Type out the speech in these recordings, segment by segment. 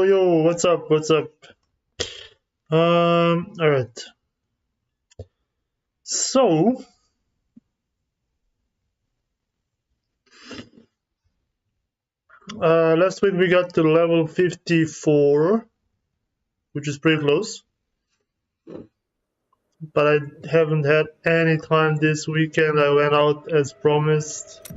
Yo, what's up? All right. So, last week we got to level 54, which is pretty close. But I haven't had any time this weekend. I went out as promised.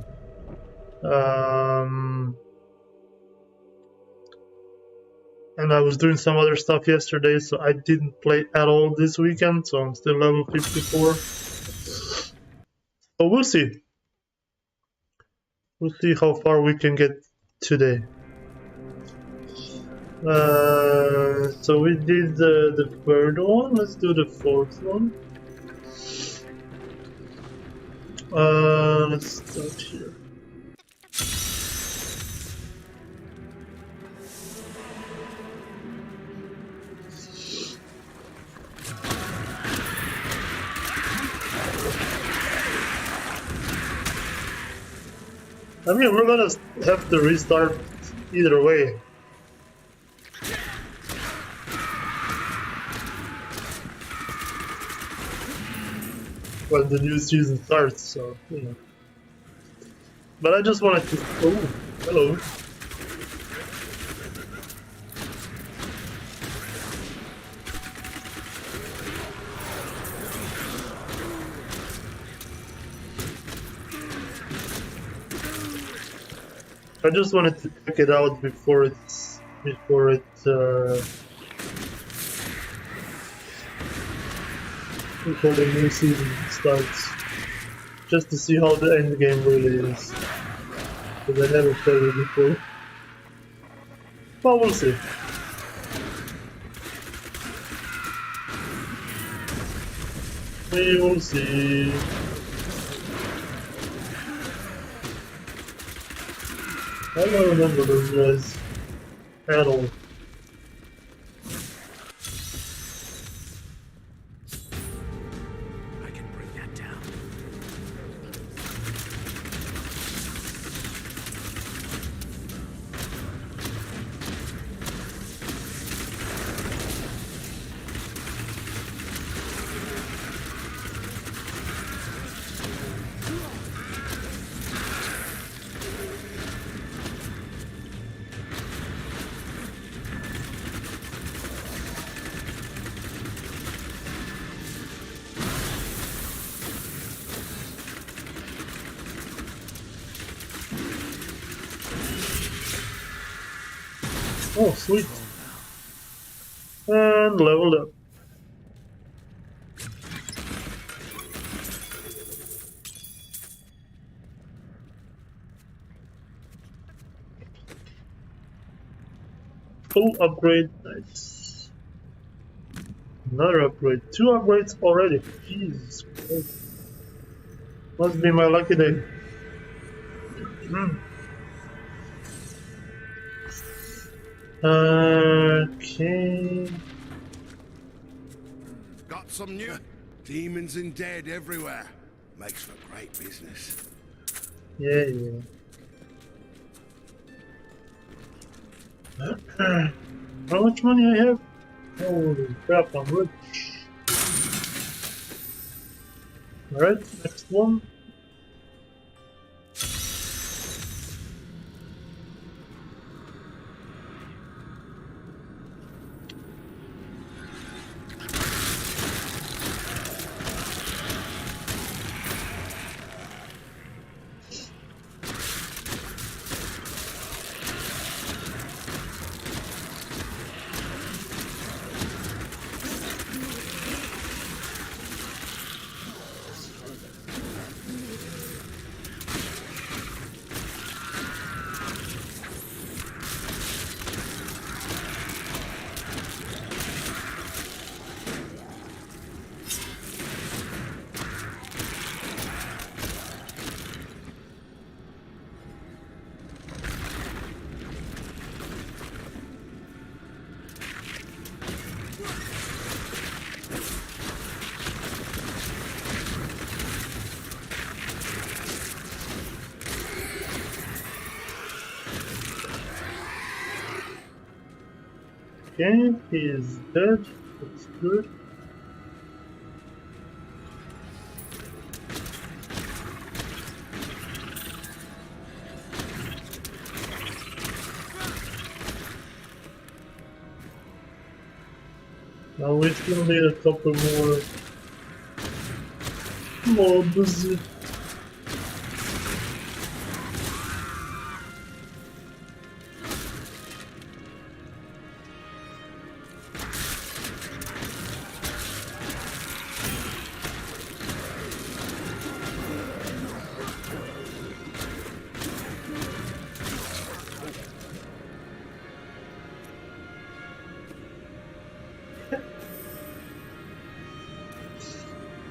And I was doing some other stuff yesterday, so I didn't play at all this weekend, so I'm still level 54. So we'll see. We'll see how far we can get today. So we did the third one, let's do the fourth one. Let's start here. I mean, we're gonna have to restart either way. When the new season starts, so, you know. But I just wanted to... Oh, hello. I just wanted to check it out before before the new season starts, just to see how the end game really is, because I never played it before. But we'll see. We will see. I don't remember those guys at all. I can bring that down. Oh, sweet. And leveled up. Full upgrade, nice. Another upgrade. 2 upgrades already. Jesus Christ. Must be my lucky day. Okay. Got some new demons and dead everywhere. Makes for great business. Yeah, yeah. How much money I have? Holy crap, I'm rich. Alright, next one. Okay, he is dead. That's good. Now we still need a couple more mobs.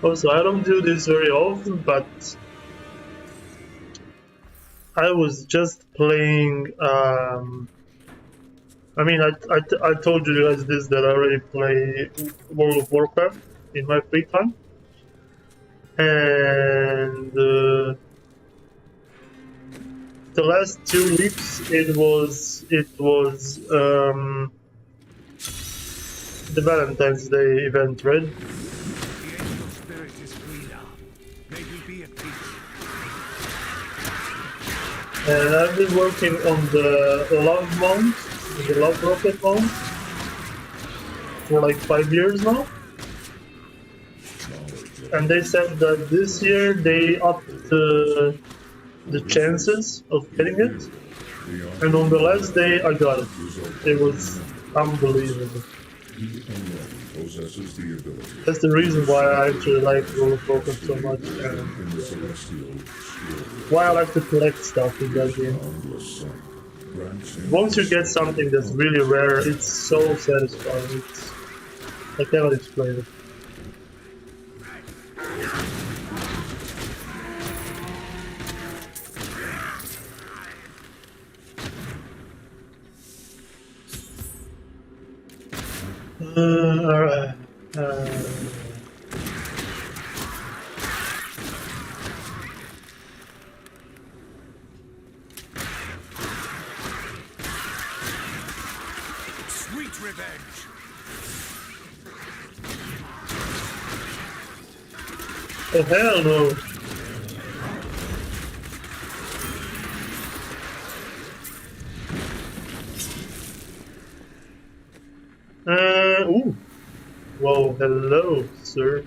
Also, I don't do this very often, but I was just playing. I mean, I told you guys this that I already play World of Warcraft in my free time, and the last 2 weeks it was the Valentine's Day event, right? The angel spirit is free now. May we be at peace. And I've been working on the love mount, the love rocket mount, for like 5 years now. And they said that this year they upped the chances of getting it. And on the last day I got it. It was unbelievable. That's the reason why I actually like World of Warcraft so much, and why I like to collect stuff in that game. Once you get something that's really rare, it's so satisfying. I cannot explain it. Alright. Sweet revenge. Oh hell no! Ooh. Whoa, hello, sir.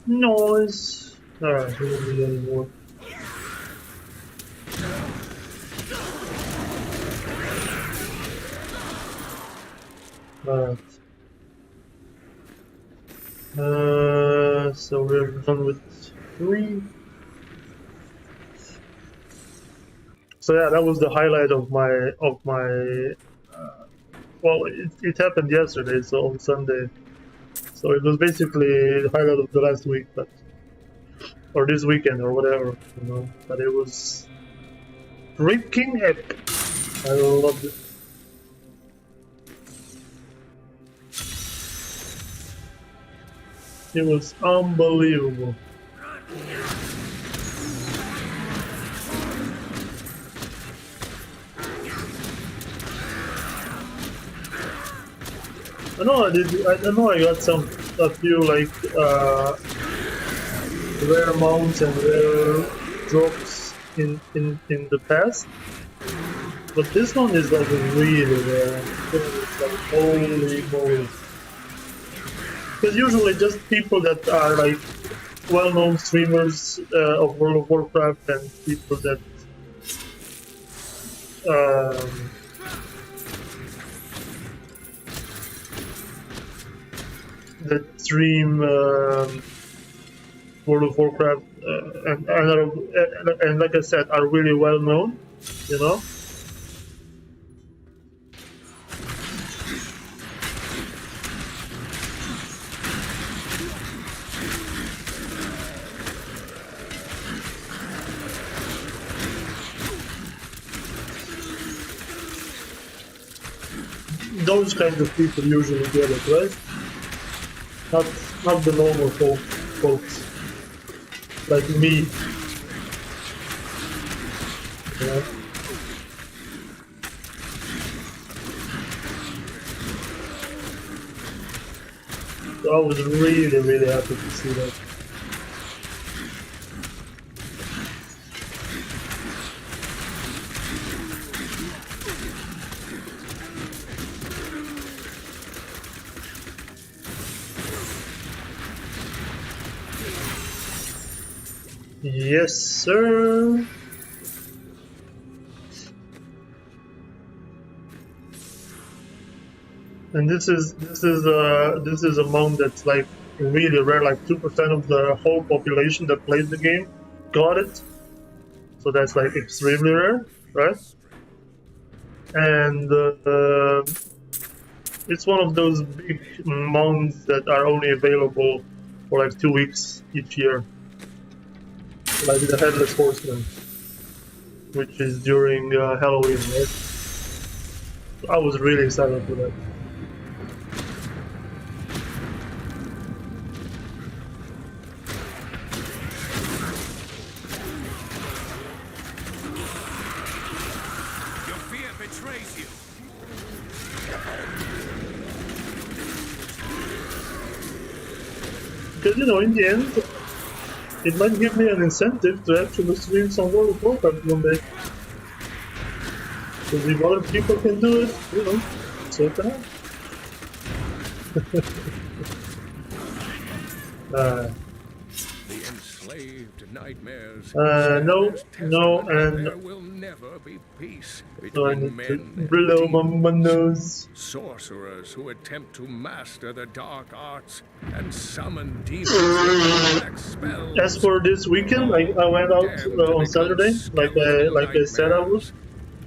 Noise. Alright, we don't need any more. Alright. So we're done with 3. So yeah, that was the highlight of my well, it happened yesterday, so on Sunday. So it was basically the highlight of the last week, or this weekend or whatever, you know. But it was freaking epic. I loved it. It was unbelievable. I know I did. I know I got a few like rare mounts and rare drops in the past, but this one is like really rare. It's like holy moly! Because usually just people that are like well-known streamers of World of Warcraft and people that that stream World of Warcraft and like I said, are really well known, you know. Those kinds of people usually get it, right? Not the normal folks like me. Yeah. So I was really happy to see that. Yes, sir. And this is a mount that's like really rare. Like 2% of the whole population that plays the game got it. So that's like extremely rare, right? And it's one of those big mounts that are only available for like 2 weeks each year. Like the Headless Horseman, which is during Halloween, right? I was really excited for that. Your fear betrays you. Because, you know, in the end, it might give me an incentive to actually stream some World of Warcraft one day. Because if other people can do it, you know, so can I. The enslaved nightmares. No, and there will never be peace so I between need men to and blow demons. my nose. Sorcerers who attempt to master the dark arts and summon demons with black spells. As for this weekend, I went out on Saturday, like I said I would,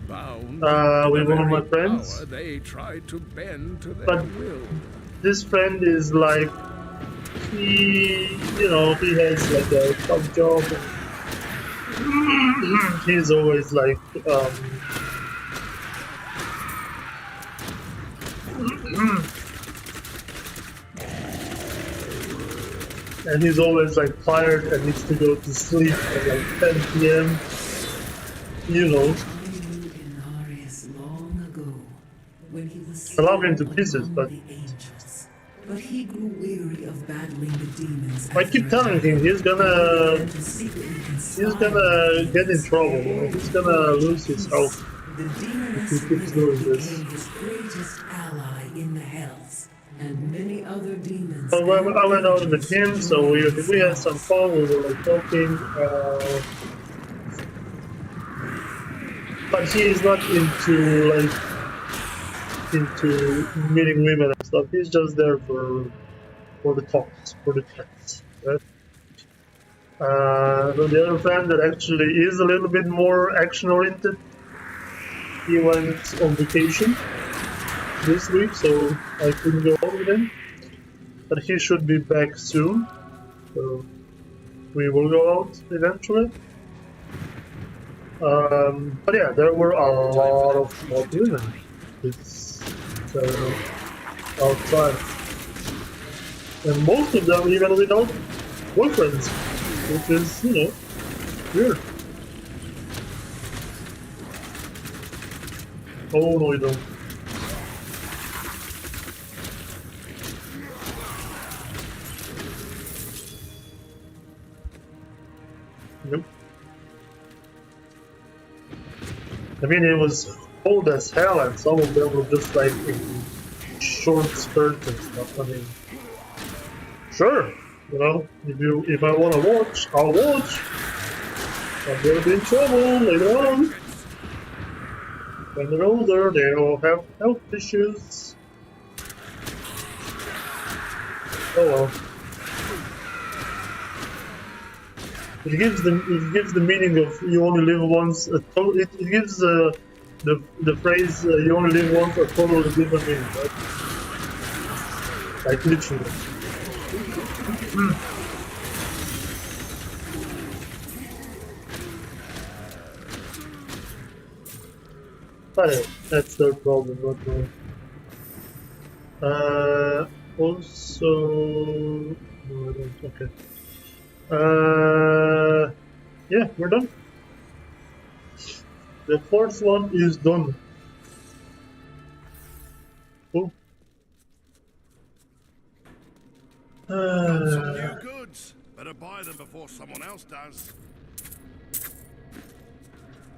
with one of my friends. They tried to bend to their But will. this friend is like, he has like a tough job. He's always like, and he's always like tired and needs to go to sleep at like 10 p.m. You know. I love him to pieces, but he grew weary of battling the demons. I keep telling him he's gonna get in trouble. He's gonna lose his health The demon if he keeps doing this. became his greatest ally in the Hells. and many other demons. But when and I went out angels with him, so join we had this some fight. fun. We were like talking. But he is not into meeting women and stuff. He's just there for the talks, for the chats, right? So the other friend that actually is a little bit more action oriented, he went on vacation this week, so I couldn't go out with him. But he should be back soon, so we will go out eventually. But yeah, there were a lot of hot women this Saturday outside, and most of them even without boyfriends, which is weird. Oh no, you don't. Nope. I mean, it was cold as hell, and some of them were just like in short skirts and stuff. I mean, sure, if I want to watch, I'll watch. I'm gonna be in trouble later on. When they're older, they'll have health issues. Oh well. It gives the meaning of you only live once. It gives the phrase you only live once a totally different meaning, right? Like literally. But yeah, that's their problem, not mine. Also, no, I don't. Okay. Yeah, we're done. The fourth one is done. Cool. Got some new goods. Better buy them before someone else does.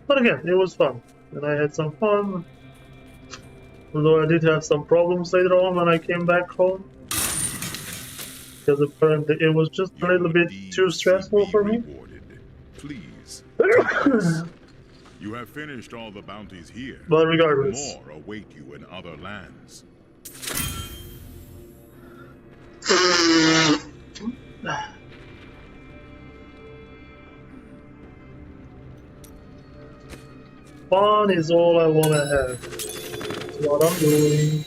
But again, it was fun, and I had some fun. Although I did have some problems later on when I came back home, because apparently it was just a little bit too stressful for me. Please. But You have finished all the bounties here. regardless, More await you in other lands. fun is all I want to have. That's what I'm doing.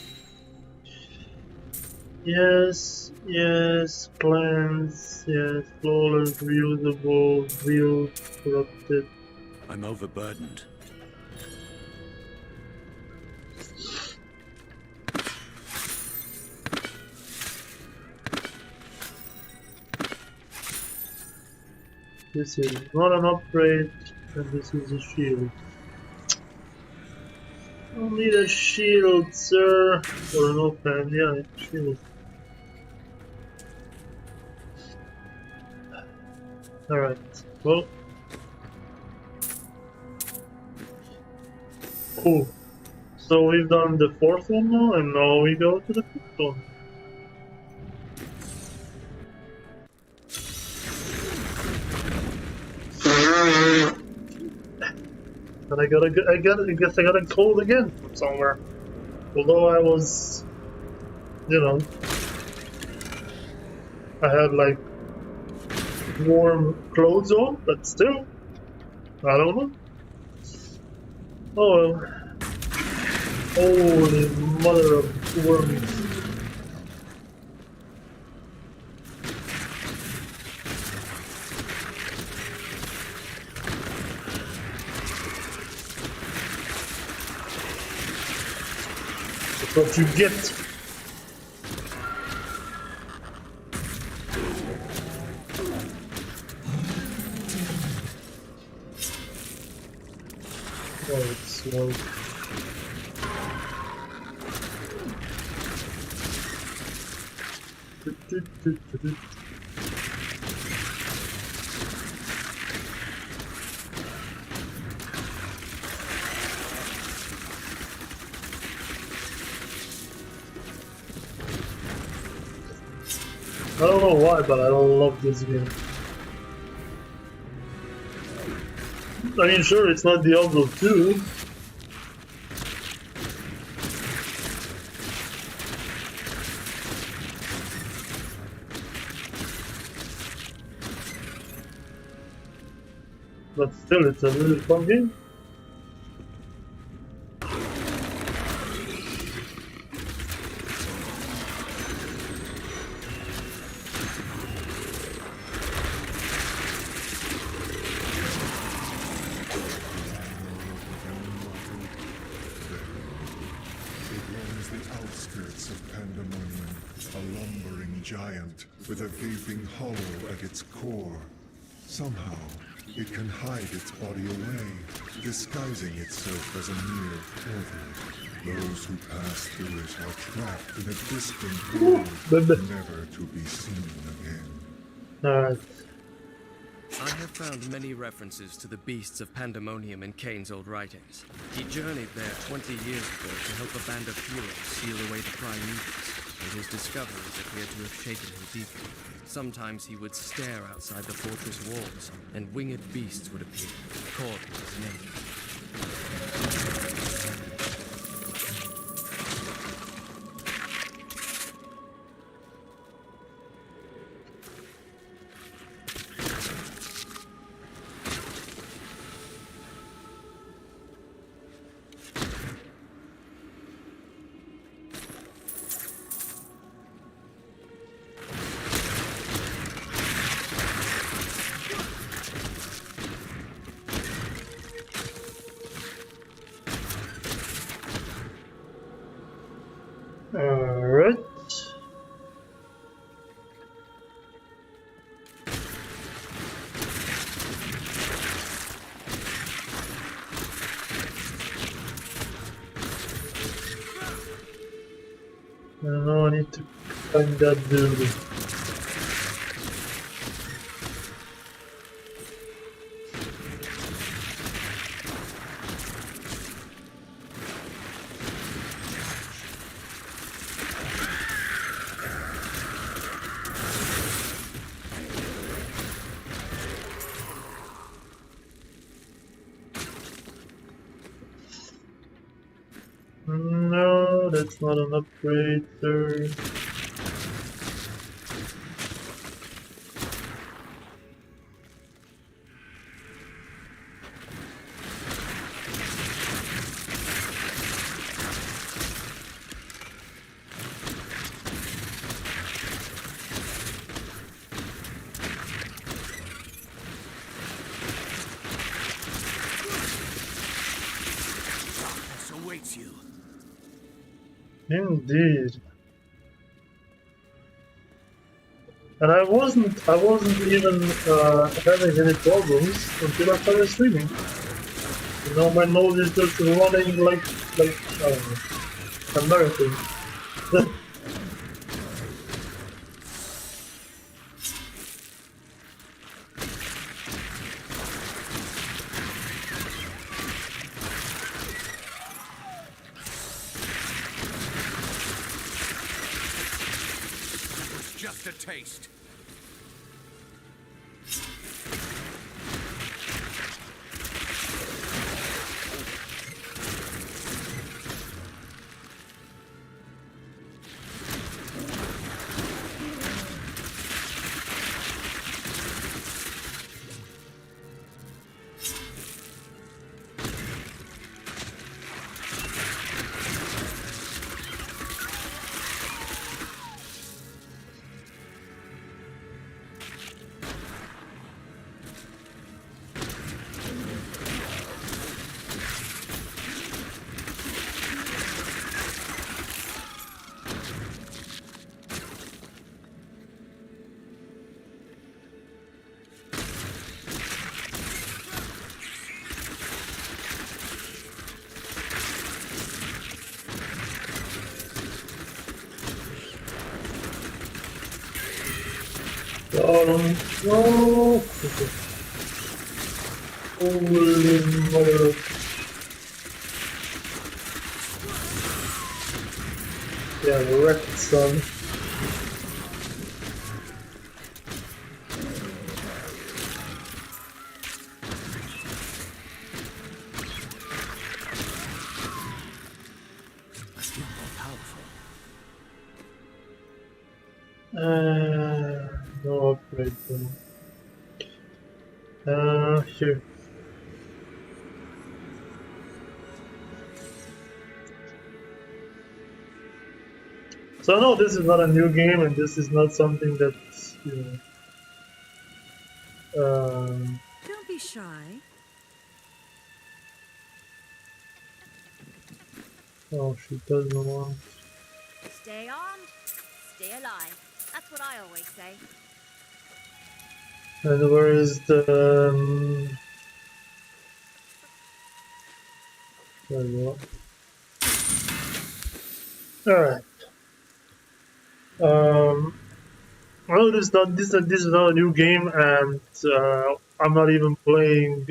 Yes, plans, yes, flawless, reusable, real, corrupted. I'm overburdened. This is not an upgrade, and this is a shield. I'll need a shield, sir. Or an offhand, yeah, a shield. Alright, well. Cool. So we've done the fourth one now, and now we go to the fifth one. And I guess I got a cold again from somewhere. Although I was, I had like warm clothes on, but still, I don't know. Oh well. Holy mother of worms. That's what you get. Oh, it's slow. I don't know why, but I love this game. I mean, sure, it's not Diablo 2. But still, it's a really fun game. Giant with a gaping hollow at its core. Somehow, it can hide its body away, disguising itself as a mere portal. Those who pass through it are trapped in a distant world, never to be seen again. Alright. I have found many references to the beasts of Pandemonium in Cain's old writings. He journeyed there 20 years ago to help a band of heroes seal away the primeval, and his discoveries appear to have shaken him deeply. Sometimes he would stare outside the fortress walls, and winged beasts would appear, calling his name. Alright. Now I need to find that dude. No, that's not an upgrade, sir. Darkness awaits you. Indeed. And I wasn't even having any problems until I started streaming. You know, my nose is just running like I don't know, a marathon. Just a taste. No! Holy mother. Yeah, wrecked, son. No upgrade though. Here. So no, this is not a new game, and this is not something that's, you know, Don't be shy. oh, she doesn't want. Stay armed, stay alive. That's what I always say. And where is the? There you go. All right. Well, this is not a new game, and I'm not even playing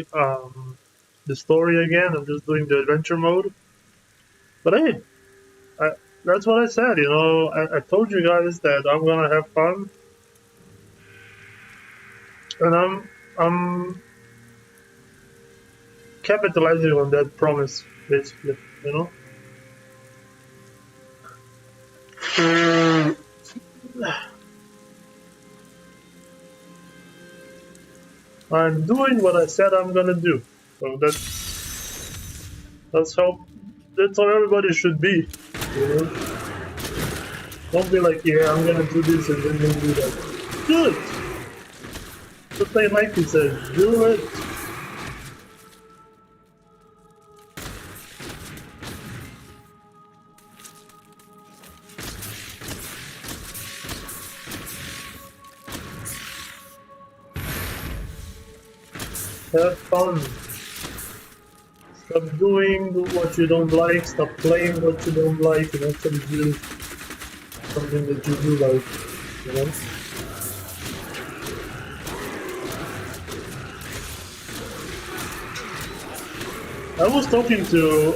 the story again. I'm just doing the adventure mode. But hey, that's what I said. You know, I told you guys that I'm gonna have fun, and I'm capitalizing on that promise, basically. You know. I'm doing what I said I'm gonna do. So that's how everybody should be. You know? Don't be like, yeah, I'm gonna do this and then do that. Do it! Just like Mikey said, do it! Have fun. Stop doing what you don't like, stop playing what you don't like, and actually do something that you do like, you know? I was talking to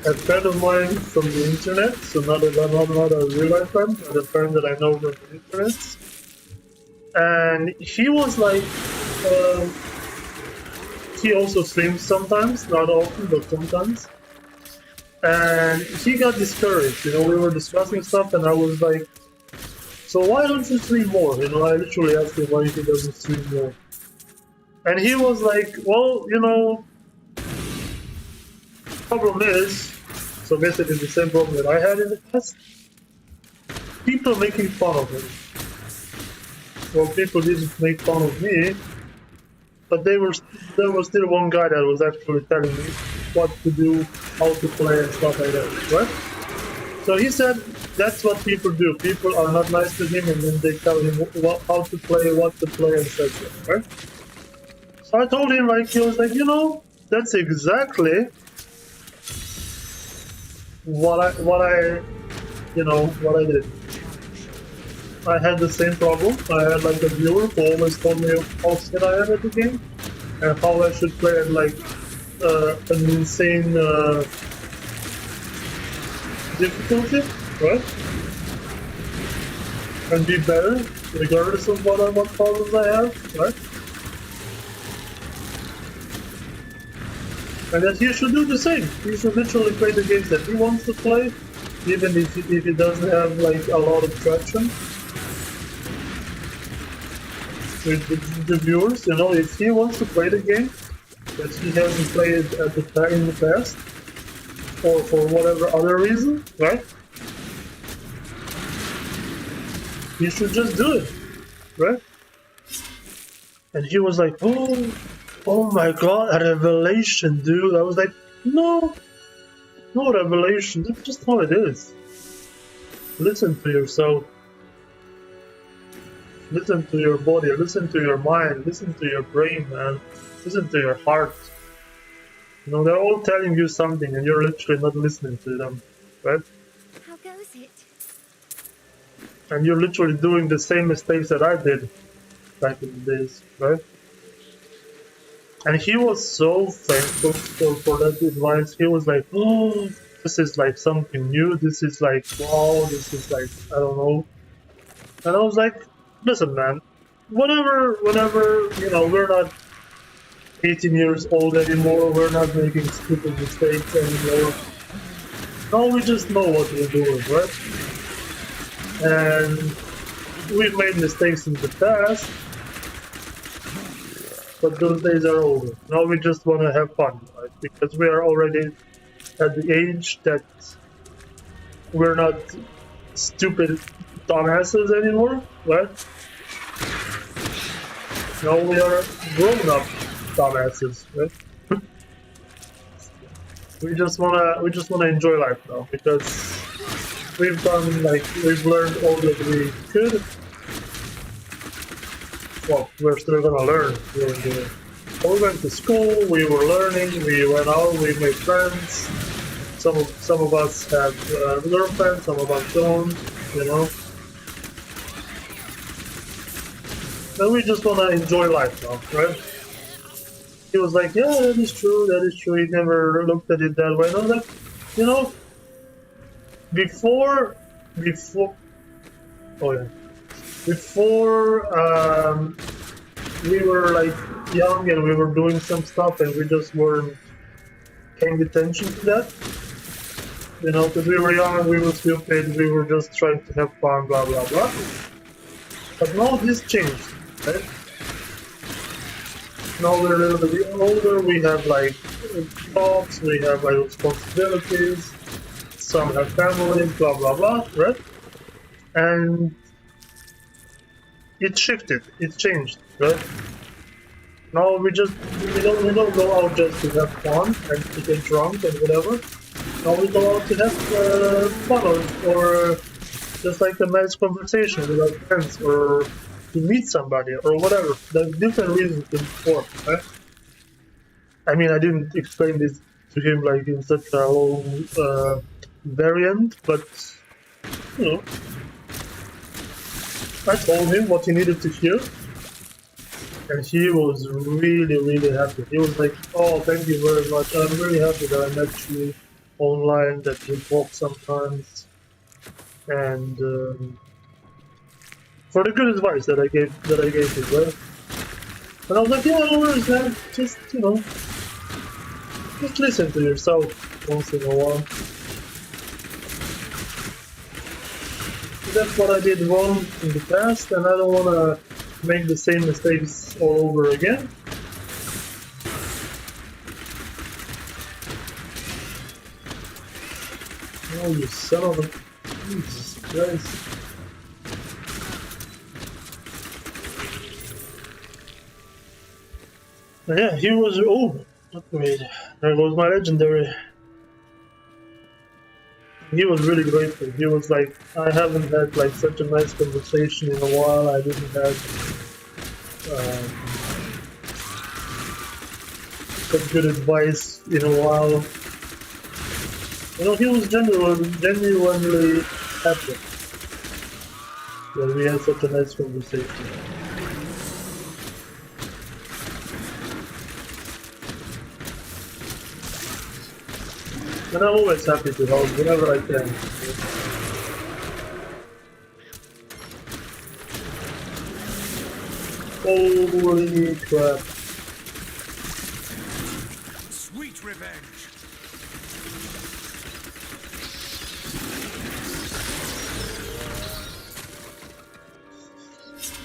a friend of mine from the internet, so not a real life friend, but a friend that I know from the internet. And he was like, he also streams sometimes, not often, but sometimes. And he got discouraged, you know, we were discussing stuff and I was like, so why don't you stream more? You know, I literally asked him why he doesn't stream more. And he was like, well, you know, problem is, so basically the same problem that I had in the past, people making fun of him. Well, people didn't make fun of me, but there was still one guy that was actually telling me what to do, how to play and stuff like that, right? So he said that's what people do. People are not nice to him and then they tell him how to play, what to play, etc. Right? So I told him, like, he was like, you know, that's exactly what I did. I had the same problem. I had like a viewer who always told me how good I am at the game and how I should play at like an insane difficulty, right? And be better regardless of what problems I have, right? And that he should do the same. He should literally play the games that he wants to play, even if he doesn't have like a lot of traction with the viewers. You know, if he wants to play the game that he hasn't played at the time in the past, or for whatever other reason, right? He should just do it, right? And he was like, oh my god, a revelation, dude. I was like, no revelation, that's just how it is. Listen to yourself. Listen to your body, listen to your mind, listen to your brain, man. Listen to your heart. You know, they're all telling you something and you're literally not listening to them, right? How goes it? And you're literally doing the same mistakes that I did back in the days, right? And he was so thankful for that advice. He was like, oh, this is like something new. This is like, wow, this is like, I don't know. And I was like, listen, man, whenever, you know, we're not 18 years old anymore, we're not making stupid mistakes anymore. Now we just know what we're doing, right? and we've made mistakes in the past, but those days are over. Now we just want to have fun, right? Because we are already at the age that we're not stupid dumbasses anymore, right? Now we are grown-up dumbasses, right? we just wanna enjoy life now because we've learned all that we could. Well, we're still gonna learn. We went to school, we were learning, we went out, we made friends. Some of us have girlfriends, some of us don't, you know. And we just wanna enjoy life now, right? He was like, yeah, that is true. He never looked at it that way. And I was like, you know, before, oh yeah, before we were like young and we were doing some stuff and we just weren't paying attention to that. You know, because we were young, we were stupid, we were just trying to have fun, blah blah blah. But now this changed, right? Now we're a little bit older, we have like jobs, we have like responsibilities, some have families, blah blah blah, right? And it shifted, it changed, right? Now we don't go out just to have fun and to get drunk and whatever. Now we go out to have fun or just like a nice conversation with our friends or to meet somebody or whatever. There's different reasons than before, right? I mean, I didn't explain this to him like in such a long variant, but you know, I told him what he needed to hear, and he was really, really happy. He was like, "Oh, thank you very much. I'm really happy that I met you online, that we talk sometimes, and for the good advice that I gave him, right?" And I was like, "Yeah, no worries, man. Just just listen to yourself once in a while." That's what I did wrong in the past, and I don't want to make the same mistakes all over again. Oh, you son of a... Jesus Christ. Yeah, he was... Oh, wait. There goes my legendary. He was really grateful. He was like, I haven't had like such a nice conversation in a while. I didn't have such good advice in a while. You know, he was genuinely happy that we had such a nice conversation. And I'm always happy to help whenever I can. Holy crap. Sweet revenge.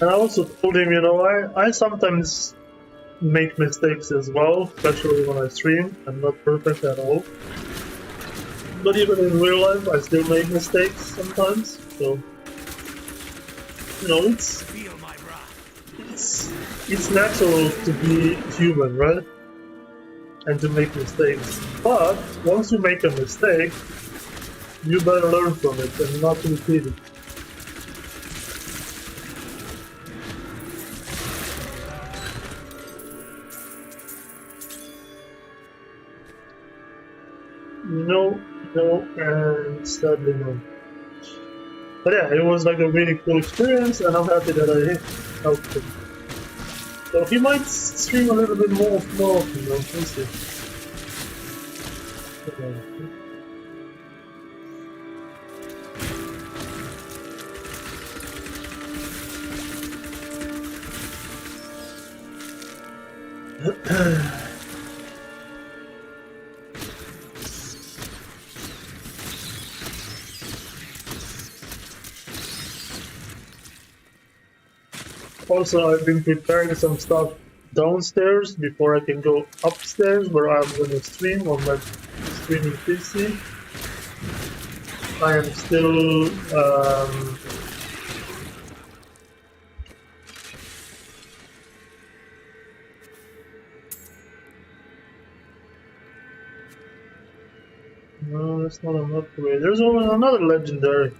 And I also told him, you know, I sometimes make mistakes as well, especially when I stream. I'm not perfect at all. But even in real life, I still make mistakes sometimes. So, you know, it's natural to be human, right? And to make mistakes. But once you make a mistake, you better learn from it and not repeat it. No, and sadly no. But yeah, it was like a really cool experience, and I'm happy that I helped him. So he might stream a little bit more often, we'll see. Also, I've been preparing some stuff downstairs before I can go upstairs where I'm gonna stream on my streaming PC. I am still no, that's not an upgrade. There's only another legendary.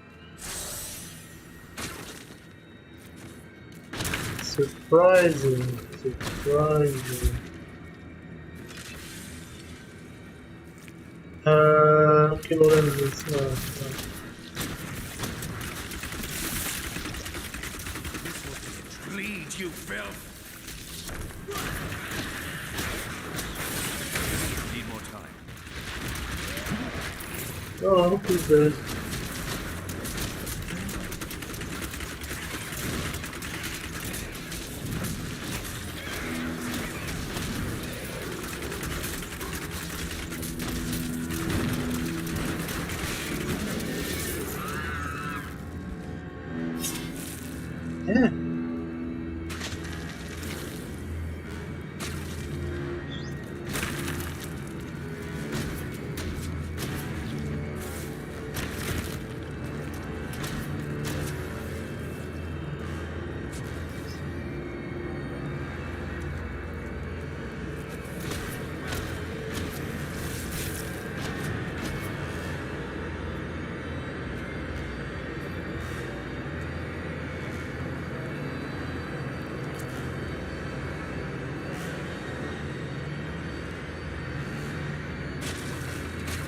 Surprising, surprising. Kill enemies. Bleed, you filth! Need more time. Oh, who's dead? Yeah.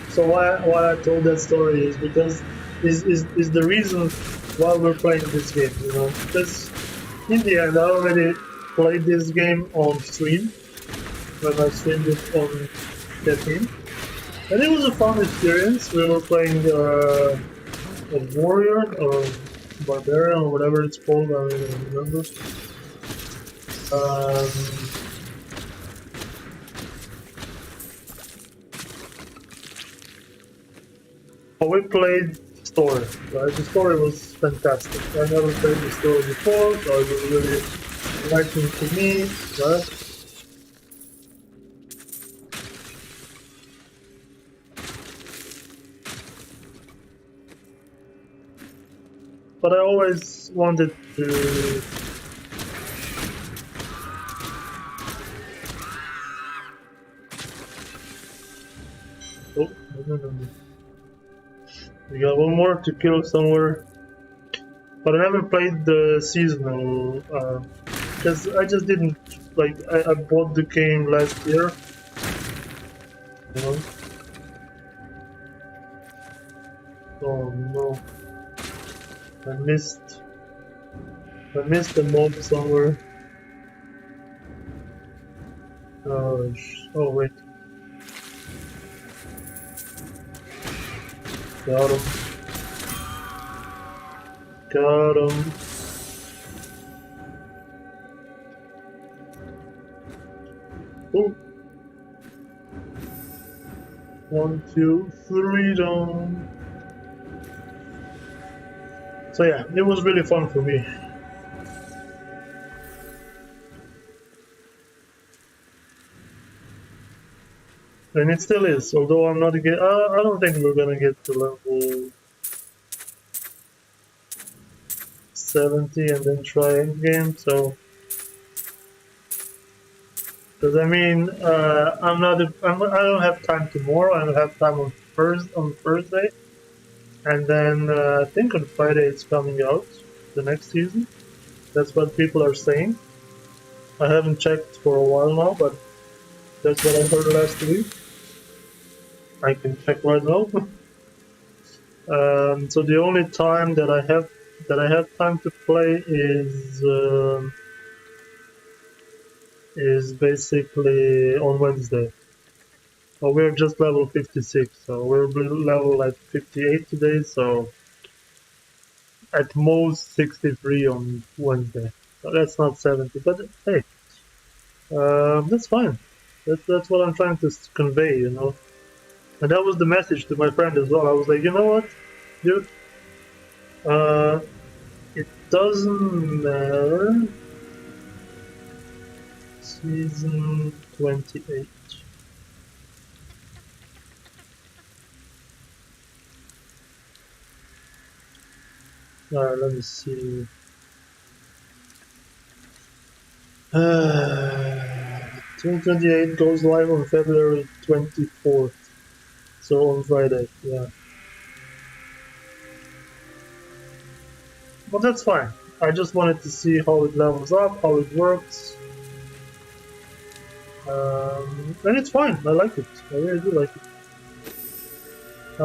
So why I told that story is because is the reason why we're playing this game, you know. Because in the end, I already played this game on stream when I streamed it on Steam, and it was a fun experience. We were playing a warrior or barbarian or whatever it's called. I don't even remember. But we played story, right? The story was fantastic. I never played the story before, so it was really enlightening to me, right? But I always wanted to... Oh, no. We got one more to kill somewhere. But I never played the seasonal, because I just didn't, like, I bought the game last year, you know? Oh no. I missed the mob somewhere. Oh wait. Got him. Got him. Oh. 1, 2, 3 down. So yeah, it was really fun for me. And it still is, although I'm not again. I don't think we're gonna get to level 70 and then try endgame. So, because I mean, I don't have time tomorrow. I don't have time on Thursday, and then I think on Friday it's coming out, the next season. That's what people are saying. I haven't checked for a while now, but that's what I heard last week. I can check right now. So the only time that I have time to play is basically on Wednesday. Well, we're just level 56, so we're level like 58 today, so at most 63 on Wednesday. So that's not 70, but hey, that's fine. That's what I'm trying to convey, you know. And that was the message to my friend as well. I was like, you know what, dude? It doesn't matter Season 28. Alright, let me see. 2028 goes live on February 24th. So on Friday, yeah. But that's fine. I just wanted to see how it levels up, how it works. And it's fine. I like it. I really do like it. I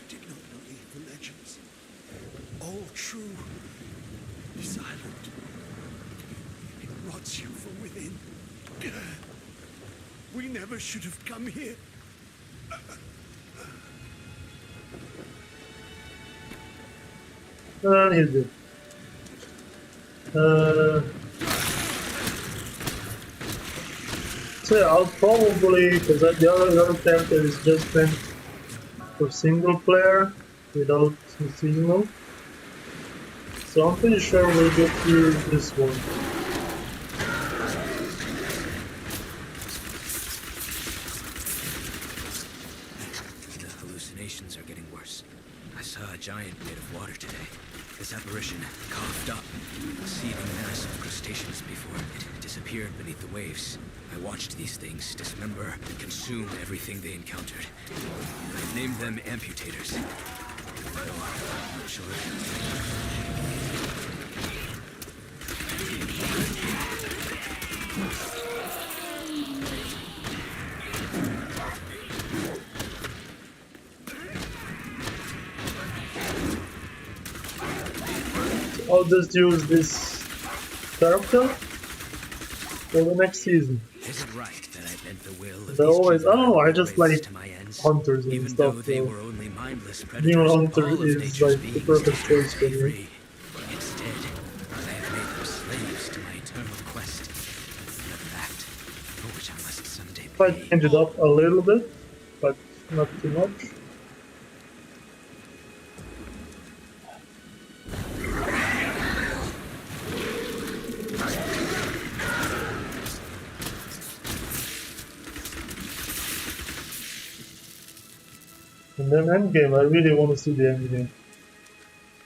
did not believe the legends. All true. This island. It rots you from within. We never should have come here. And he's good. So yeah, I'll probably, because the other character is just meant for single player without the seasonal. So I'm pretty sure we'll go through this one. The hallucinations are getting worse. I saw a giant made of water today. This apparition coughed up a seething mass of crustaceans before it disappeared beneath the waves. I watched these things dismember and consume everything they encountered. I've named them amputators. No, I'm not sure. I'll just use this character for the next season. Is it right that I bent the will of They these always, I don't know, I juvenile just like to my ends? hunters and Even stuff. though they So were only mindless being predators, a hunter all of is nature's like the beings perfect deserve choice for to be me. free. Instead, I have made them slaves to my eternal quest. Another act for which I must someday I pay. changed it up a little bit, but not too much. And then endgame, I really want to see the endgame.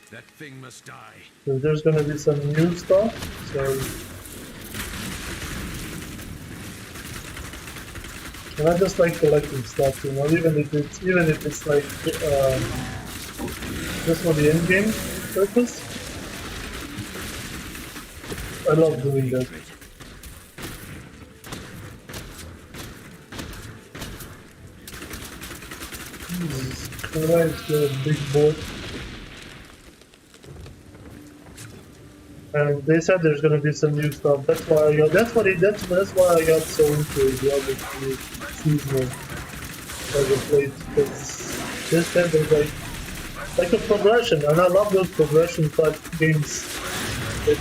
That thing must die. So there's gonna be some new stuff, so... And I just like collecting stuff, you know, even if it's like, just for the endgame purpose. I love doing that. Jesus Christ, you're a big boy. And they said there's gonna be some new stuff. That's why I got. That's why I got so into Diablo 3 seasonal as of late. Because they said there's like a progression, and I love those progression type games that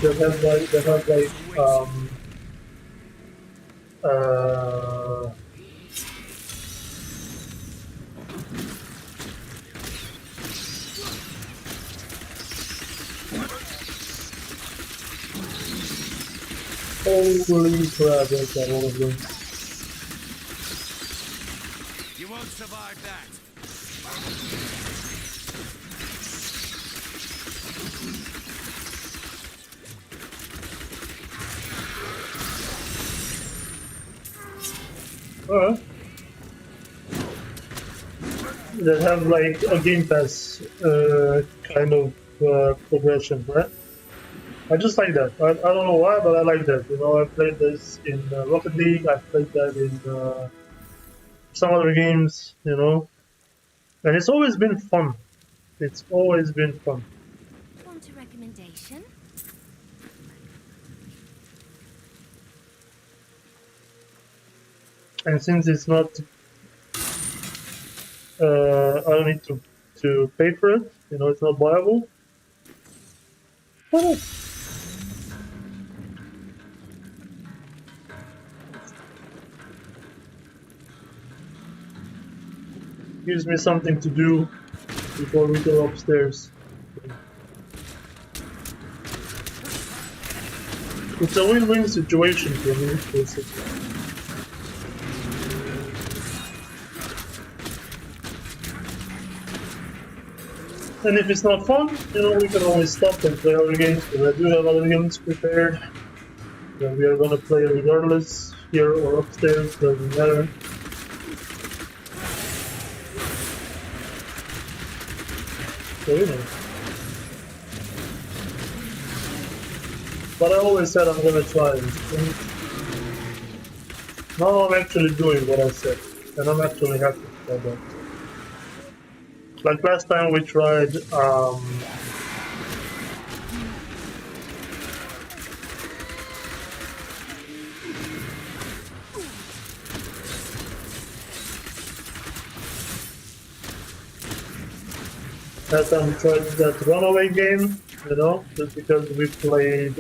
have like holy crap, that's got all of them. You won't survive that. That have like a Game Pass kind of progression, right? I just like that. I don't know why, but I like that. You know, I played this in Rocket League. I played that in some other games. You know, and it's always been fun. It's always been fun. Want a recommendation? And since it's not, I don't need to pay for it. You know, it's not viable. Why not? gives me something to do before we go upstairs. It's a win-win situation for me, basically. And if it's not fun, you know, we can always stop and play other games, because I do have other games prepared that we are gonna play regardless, here or upstairs, doesn't matter. So, you know. But I always said I'm gonna try it. And now I'm actually doing what I said, and I'm actually happy about that. Like last time we tried, last time we tried that runaway game, you know, just because we played,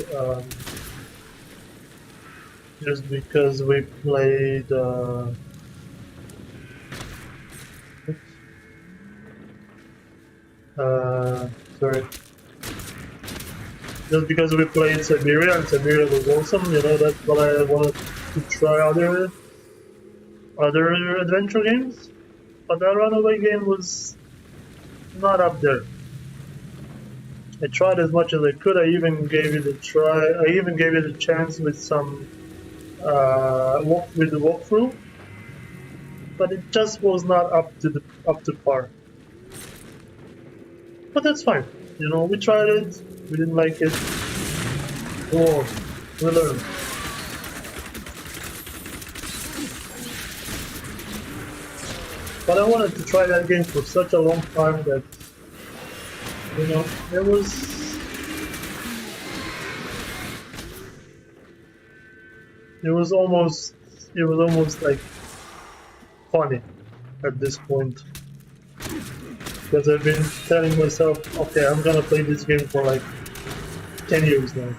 sorry. Just because we played Siberia and Siberia was awesome, you know, that's what I wanted to try other adventure games. But that runaway game was not up there. I tried as much as I could. I even gave it a try. I even gave it a chance with some with the walkthrough, but it just was not up to par. But that's fine. You know, we tried it. We didn't like it. Oh, we learned. But I wanted to try that game for such a long time that, you know, it was almost like funny at this point. Because I've been telling myself, okay, I'm gonna play this game for like 10 years now.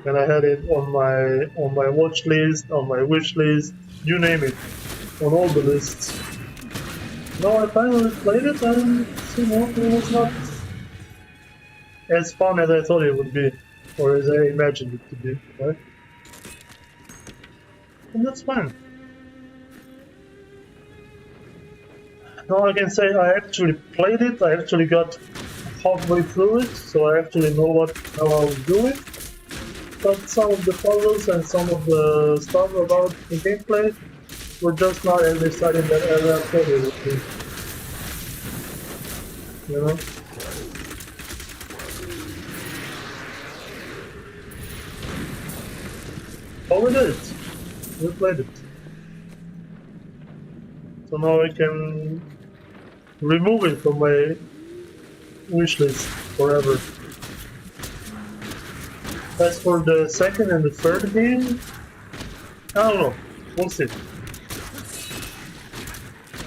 And I had it on my watch list, on my wish list, you name it, on all the lists. Now I finally played it and, you know, it was not as fun as I thought it would be, or as I imagined it to be, right? And that's fine. Now I can say I actually played it, I actually got halfway through it, so I actually know how I was doing. But some of the puzzles and some of the stuff about the gameplay were just not as exciting as I thought it would be. You know? But we did it. We played it. So now I can remove it from my wishlist forever. As for the second and the third game, I don't know. We'll see.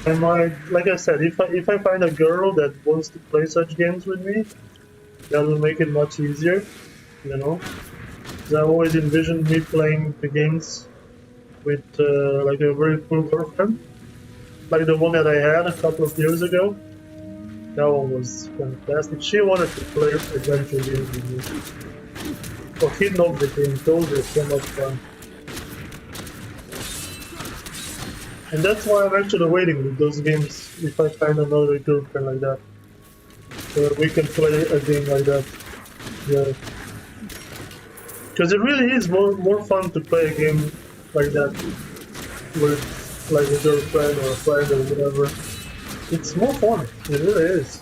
I might, like I said, if I find a girl that wants to play such games with me, that will make it much easier, you know. Because I always envisioned me playing the games with like a very cool girlfriend, like the one that I had a couple of years ago. That one was fantastic. She wanted to play adventure games with me. Oh, he loved the game. Those were so much fun. And that's why I'm actually waiting with those games if I find another girlfriend like that. So we can play a game like that. Yeah. Because it really is more fun to play a game like that with like a girlfriend or a friend or whatever. It's more fun. It really is.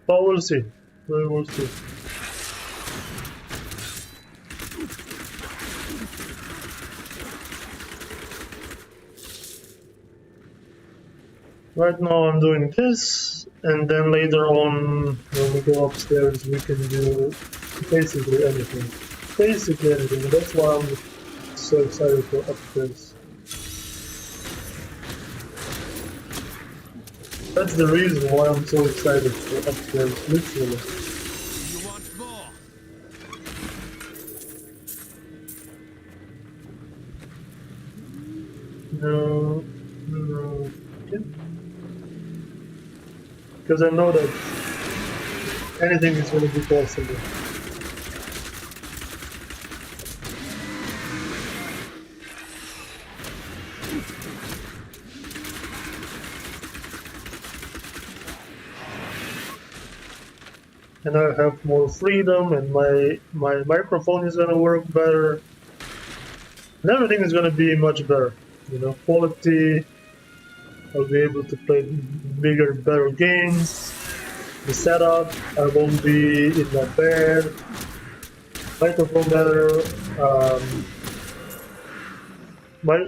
But we'll see. We will see. Right now I'm doing this, and then later on when we go upstairs we can do basically anything. Basically anything. That's why I'm so excited for upstairs. That's the reason why I'm so excited for upstairs, literally. No. Okay. Because I know that anything is going to be possible. And I have more freedom, and my microphone is gonna work better, and everything is gonna be much better. You know, quality. I'll be able to play bigger, better games. The setup, I won't be in my bed. Microphone better. My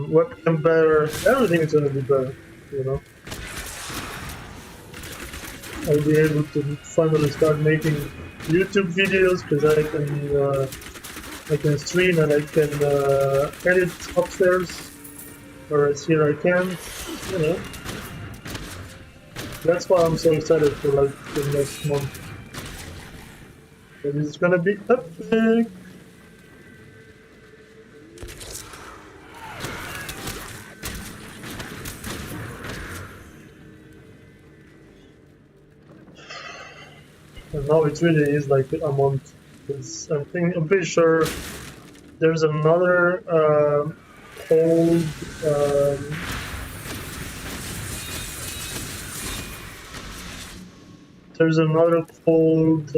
webcam better. Everything is gonna be better. You know. I'll be able to finally start making YouTube videos because I can stream and I can edit upstairs, whereas here I can't. You know, that's why I'm so excited for like the next month. But it's gonna be epic. And now it really is like a month. I'm pretty sure there's another cold there's another cold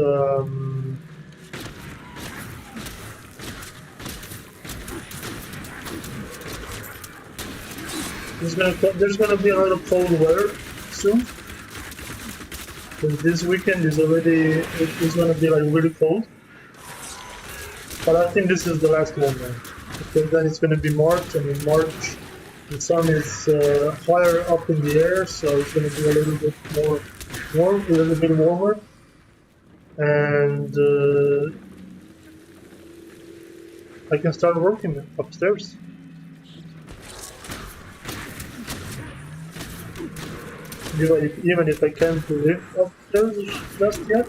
there's gonna be another cold weather soon. This weekend is it's gonna be like really cold. But I think this is the last one now. Because then it's gonna be March, and in March the sun is higher up in the air, so it's gonna be a little bit more warm, a little bit warmer. And I can start working upstairs. Even if I can't live upstairs just yet.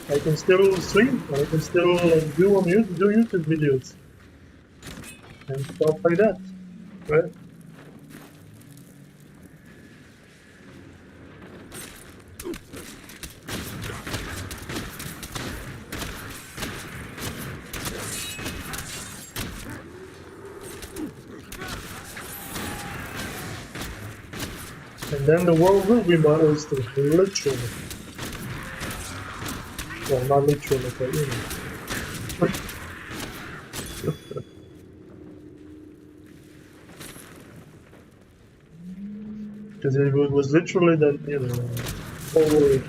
I can still stream, I can still do YouTube videos and stuff like that, right? And then the world will be my oyster, literally. Well, not literally, but you know. Because it was literally that, you know, whole world.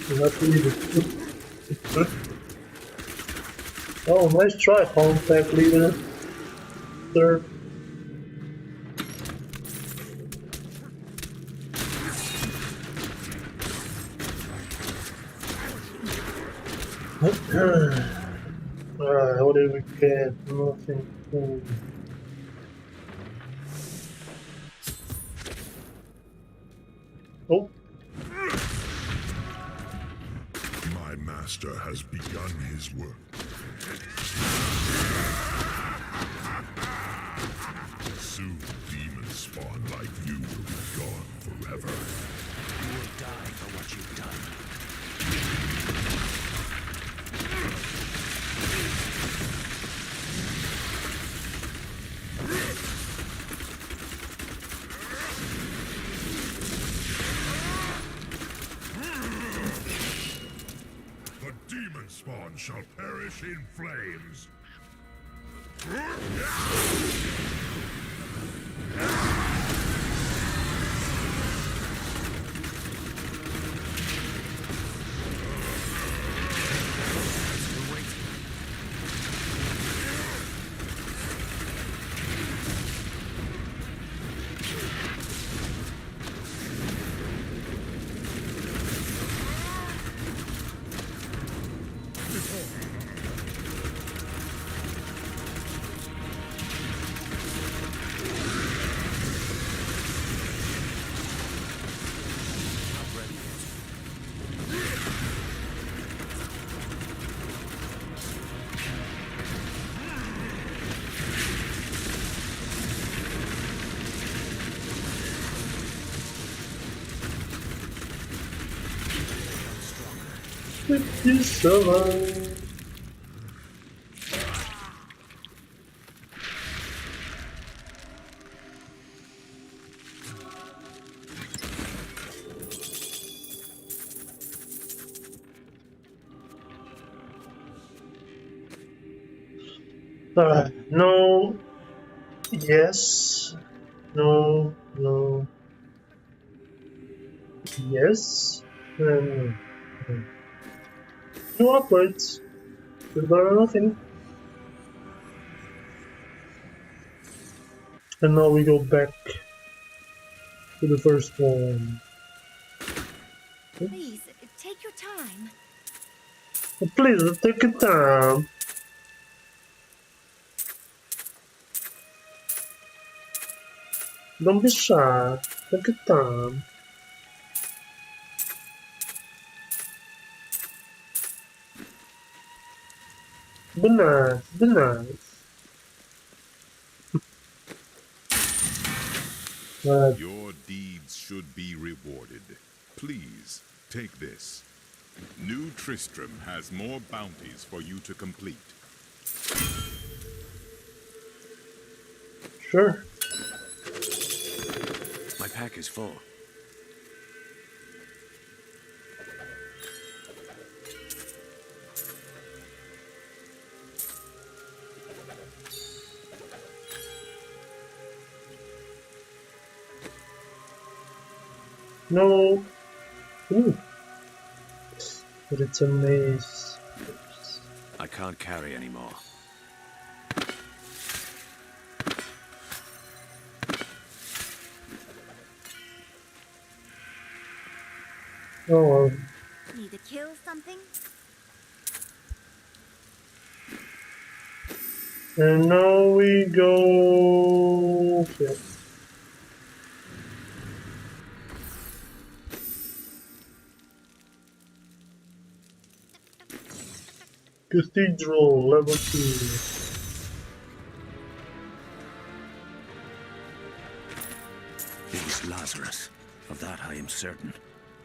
You have to leave it. Oh, nice try, Compact Leader. Third. Alright, what did we get? Nothing cool. Oh. My master has begun his work. Soon demons spawn like you will be gone forever. You will die for what you've done. The demon spawn shall perish in flames. 57. No. Yes. No. No. Yes. And two upgrades. Good or nothing. And now we go back to the first one. Please, take your time. Please take your time. Don't be shy. Take your time. Be nice. Be nice. Your deeds should be rewarded. Please, take this. New Tristram has more bounties for you to complete. Sure. My pack is full. No. Ooh. But it's a maze. I can't carry anymore. Oh well. Need to kill something? And now we go here. Cathedral level 2. It was Lazarus. Of that I am certain.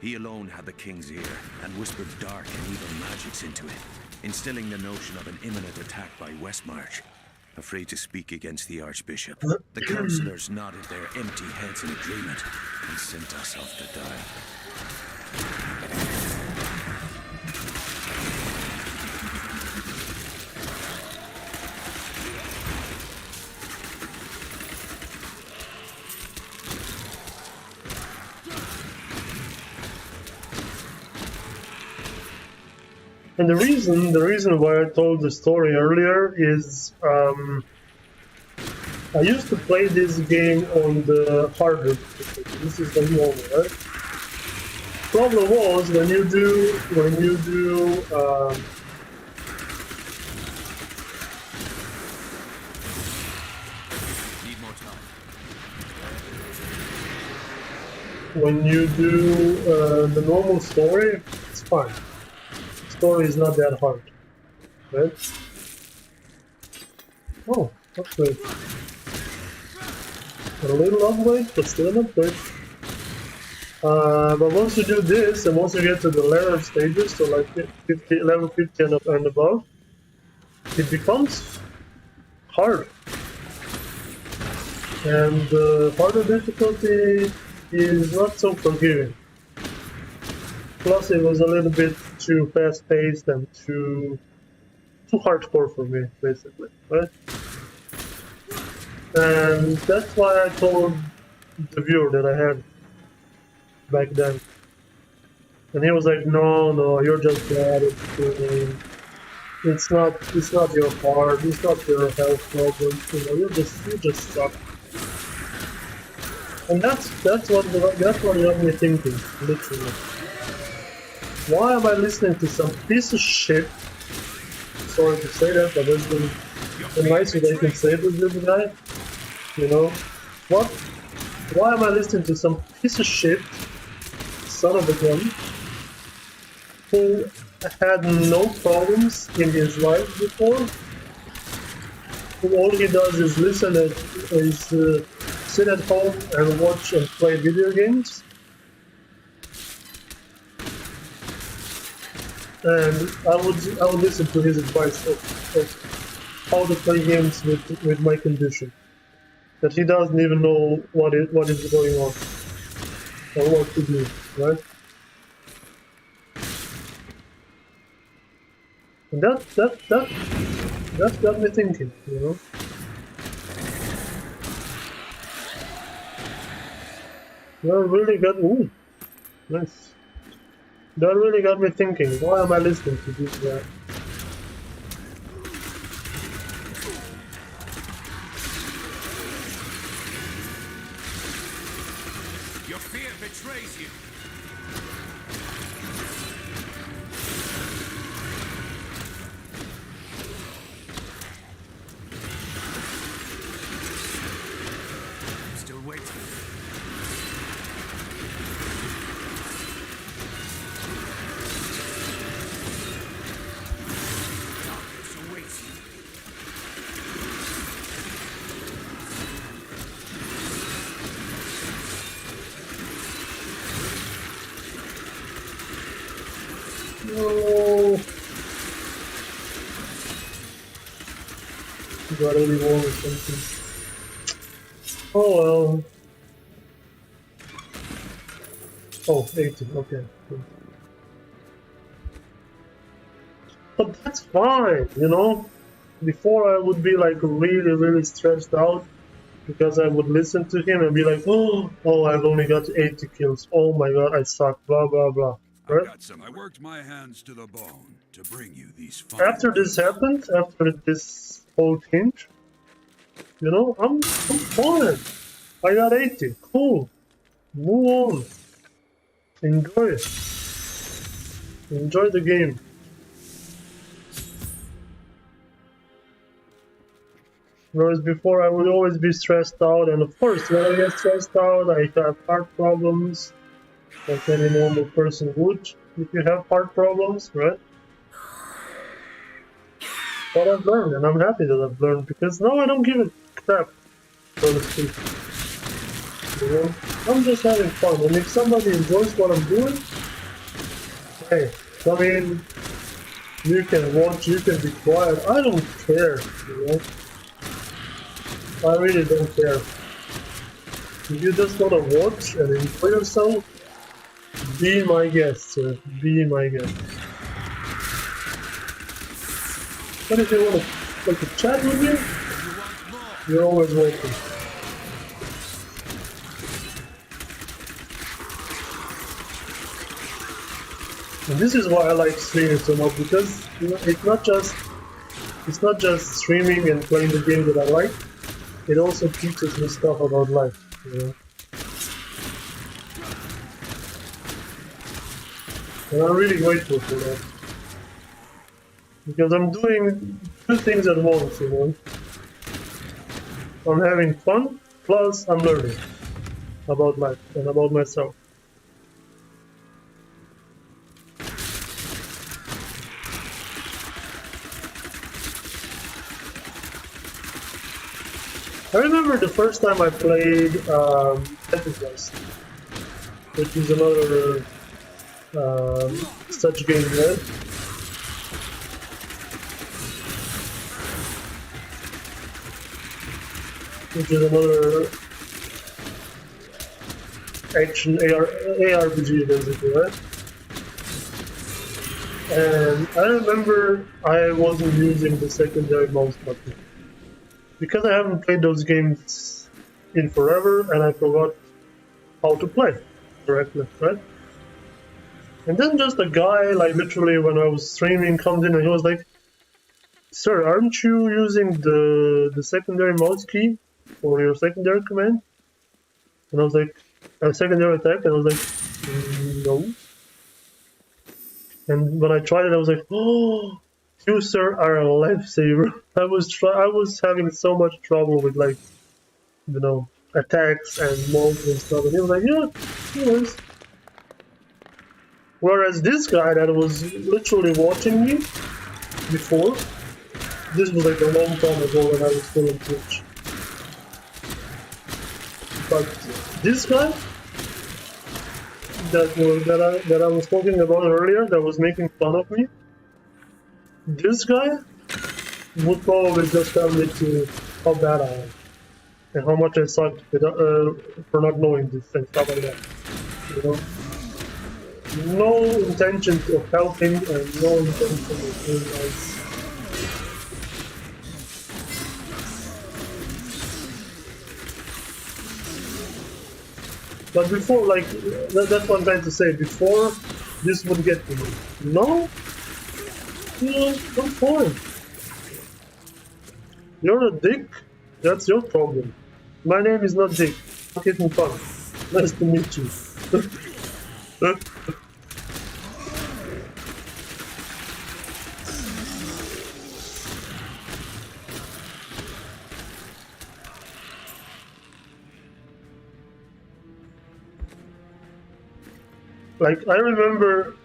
He alone had the king's ear and whispered dark and evil magics into it, instilling the notion of an imminent attack by Westmarch. Afraid to speak against the Archbishop, the councillors nodded their empty heads in agreement and sent us off to die. And the reason why I told the story earlier is I used to play this game on the harder difficulty. This is the normal, right? Problem was when you do Need more time. when you do the normal story, it's fine. Story is not that hard, right? Oh, upgrade. A little upgrade, but still an upgrade. But once you do this, and once you get to the later stages, so like level 50 and above, it becomes hard. And the harder difficulty is not so forgiving. Plus, it was a little bit too fast-paced and too hardcore for me, basically, right? And that's why I told the viewer that I had back then. And he was like, no, you're just bad at doing. It's not your heart, it's not your health problems, you know, you just suck. And that's what got me thinking, literally. Why am I listening to some piece of shit? Sorry to say that, but that's the nicest way I can say this little guy. You know? What? Why am I listening to some piece of shit, son of a gun, who had no problems in his life before? Who all he does is sit at home and watch and play video games? and I would listen to his advice of how to play games with my condition. That he doesn't even know what is going on or what to do, right? And that got me thinking, you know. That really got nice. That really got me thinking. Why am I listening to this guy? Your fear betrays you. Still waiting. Darkness awaits you. No. Got any wall or something. Oh well. Oh, 80, okay. But that's fine, you know? Before I would be like really, really stressed out because I would listen to him and be like, oh, I've only got 80 kills. Oh my god, I suck, blah, blah, blah. Right? I worked my hands to the bone to bring you these fine After this happened, after this whole change, you know, I'm fine. I got 80. Cool. Move on. Enjoy it. Enjoy the game. Whereas before I would always be stressed out, and of course when I get stressed out I have heart problems, like any normal person would if you have heart problems, right? But I've learned, and I'm happy that I've learned, because now I don't give a crap, so to speak. You know? I'm just having fun, and if somebody enjoys what I'm doing, hey, I mean, you can watch, you can be quiet, I don't care, you know? I really don't care. If you just wanna watch and enjoy yourself, be my guest, sir. Be my guest. But if you wanna like to chat with me, you're always welcome. And this is why I like streaming so much, because you know, it's not just streaming and playing the game that I like. It also teaches me stuff about life, you know. And I'm really grateful for that. Because I'm doing two things at once, you know. I'm having fun, plus I'm learning about life and about myself. I remember the first time I played Enterprise, which is another such game, right? Which is another action ARPG basically, right? And I remember I wasn't using the secondary mouse button. Because I haven't played those games in forever and I forgot how to play correctly, right? And then just a guy, like literally when I was streaming, comes in and he was like, "Sir, aren't you using the secondary mouse key for your secondary command?" And I was like, "A secondary attack?" And I was like, "No." And when I tried it, I was like, "Oh, you sir are a lifesaver." I was having so much trouble with, like, you know, attacks and moves and stuff, and he was like, "Yeah, yes." Whereas this guy that was literally watching me before, this was like a long time ago when I was still on Twitch. But this guy that I was talking about earlier, that was making fun of me, this guy would probably just tell me to how bad I am and how much I sucked for not knowing this and stuff like that. You know, no intention of helping and no intention of being nice. But before, like, that's what I'm trying to say. Before this would get to me. No, I'm fine. You're a dick. That's your problem. My name is not Dick. Keep me fun. Nice to meet you. Like, I remember...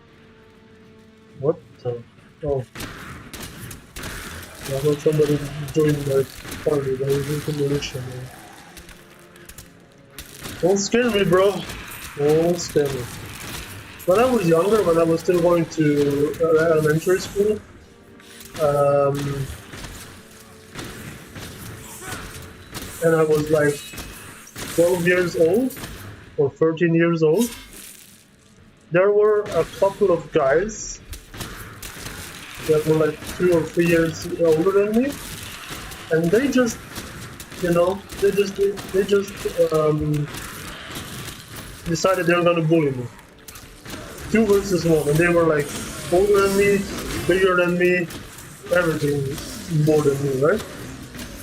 What the... Oh. I thought somebody joined my party, but I was into militia, man. Don't scare me, bro. Don't scare me. When I was younger, when I was still going to elementary school, and I was like 12 years old, or 13 years old, there were a couple of guys that were like 2 or 3 years older than me, and they just, you know, they just decided they were gonna bully me. 2 versus 1, and they were like older than me, bigger than me, everything more than me, right?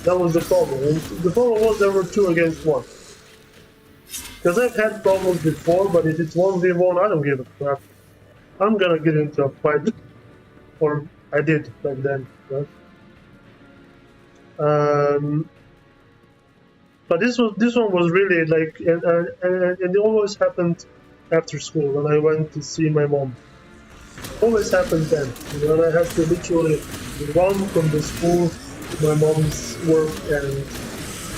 That was the problem. And the problem was there were 2 against 1. Because I've had problems before, but if it's 1v1, I don't give a crap. I'm gonna get into a fight. Or I did back then, right? But this one was really like, and it always happened after school when I went to see my mom. Always happened then, when I had to literally run from the school to my mom's work, and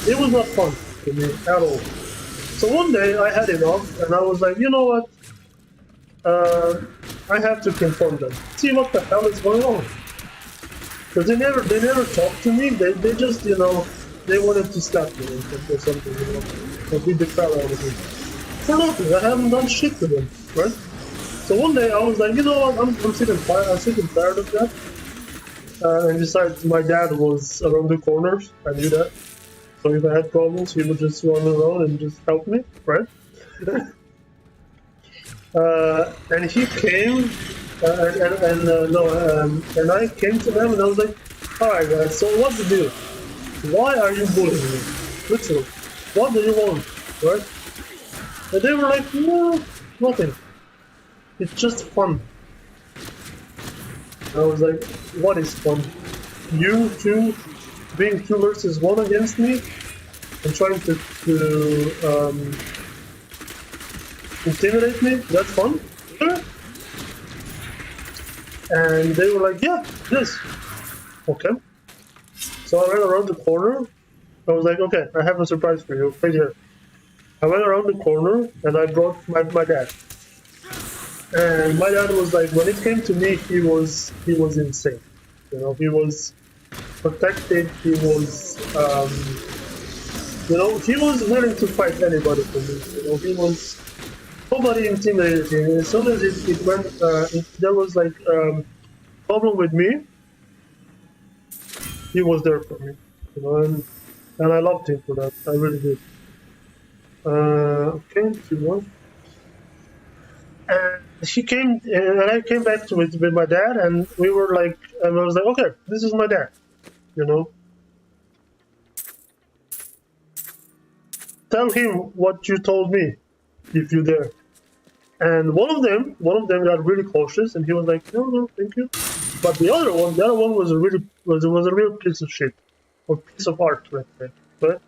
it was not fun to me at all. So one day I had enough, and I was like, you know what? I have to confront them. See what the hell is going on? Because they never talked to me. They just, you know, they wanted to slap me or something, you know, or beat the crap out of me. For nothing. I haven't done shit to them, right? So one day I was like, you know what? I'm sick and tired of that. And besides, my dad was around the corner. I knew that. So if I had problems, he would just run around and just help me, right? And he came, and I came to them and I was like, alright guys, so what's the deal? Why are you bullying me? Literally, what do you want, right? And they were like, no, nothing. It's just fun. I was like, what is fun? You two being 2 versus 1 against me and trying to intimidate me? That's fun? Sure. And they were like, yeah, yes. Okay. So I went around the corner. I was like, okay, I have a surprise for you, right here. I went around the corner and I brought my dad. And my dad was like, when it came to me, he was insane. You know, he was protected, he was, you know, he was willing to fight anybody for me. You know, he was, nobody intimidated him. As soon as it went, there was like problem with me, he was there for me. You know, and I loved him for that. I really did. Okay, 2-1. And he came, and I came back to it with my dad, and we were like, and I was like, okay, this is my dad, you know. Tell him what you told me, if you dare. And one of them got really cautious, and he was like, no, thank you. But the other one was a real piece of shit, or piece of art, let's say, right?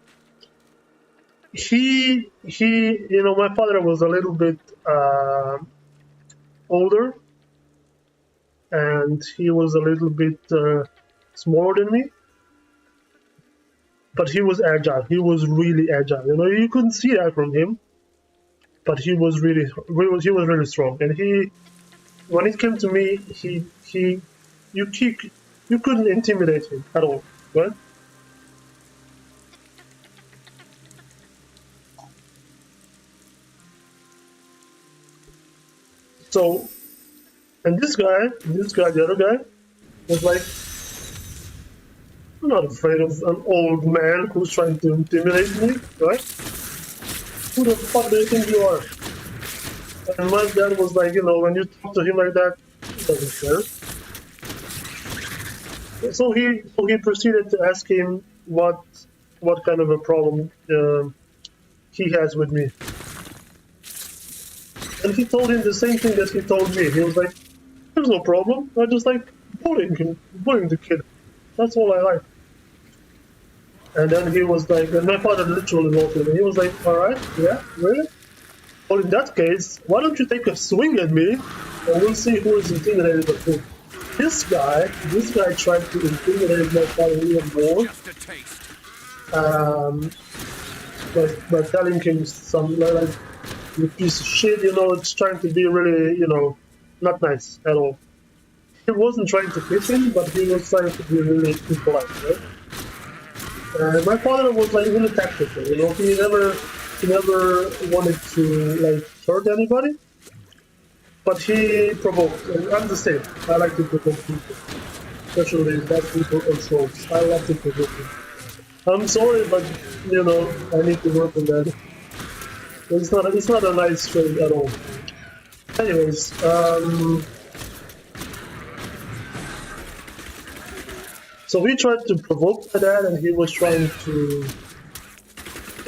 He, you know, my father was a little bit older, and he was a little bit smaller than me, but he was agile. He was really agile. You know, you couldn't see that from him, but he was really strong. And when it came to me, you couldn't intimidate him at all, right? So, and this guy, the other guy, was like, I'm not afraid of an old man who's trying to intimidate me, right? Who the fuck do you think you are? And my dad was like, you know, when you talk to him like that, he doesn't care. So he proceeded to ask him what kind of a problem he has with me. And he told him the same thing that he told me. He was like, there's no problem. I just like bullying the kid. That's all I like. And then he was like, and my father literally walked in, and he was like, alright, yeah, really? Well, in that case, why don't you take a swing at me, and we'll see who is intimidated of who. This guy tried to intimidate my father even more. Just a taste. By telling him some, like, you piece of shit, you know, it's trying to be really, you know, not nice at all. He wasn't trying to hit him, but he was trying to be really impolite, right? My father was like really tactical, you know. He never wanted to like hurt anybody, but he provoked. And I'm the same. I like to provoke people, especially bad people or trolls. I love to provoke them. I'm sorry, but you know I need to work on that. It's not a nice trait at all. Anyways, so we tried to provoke my dad, and he was trying to.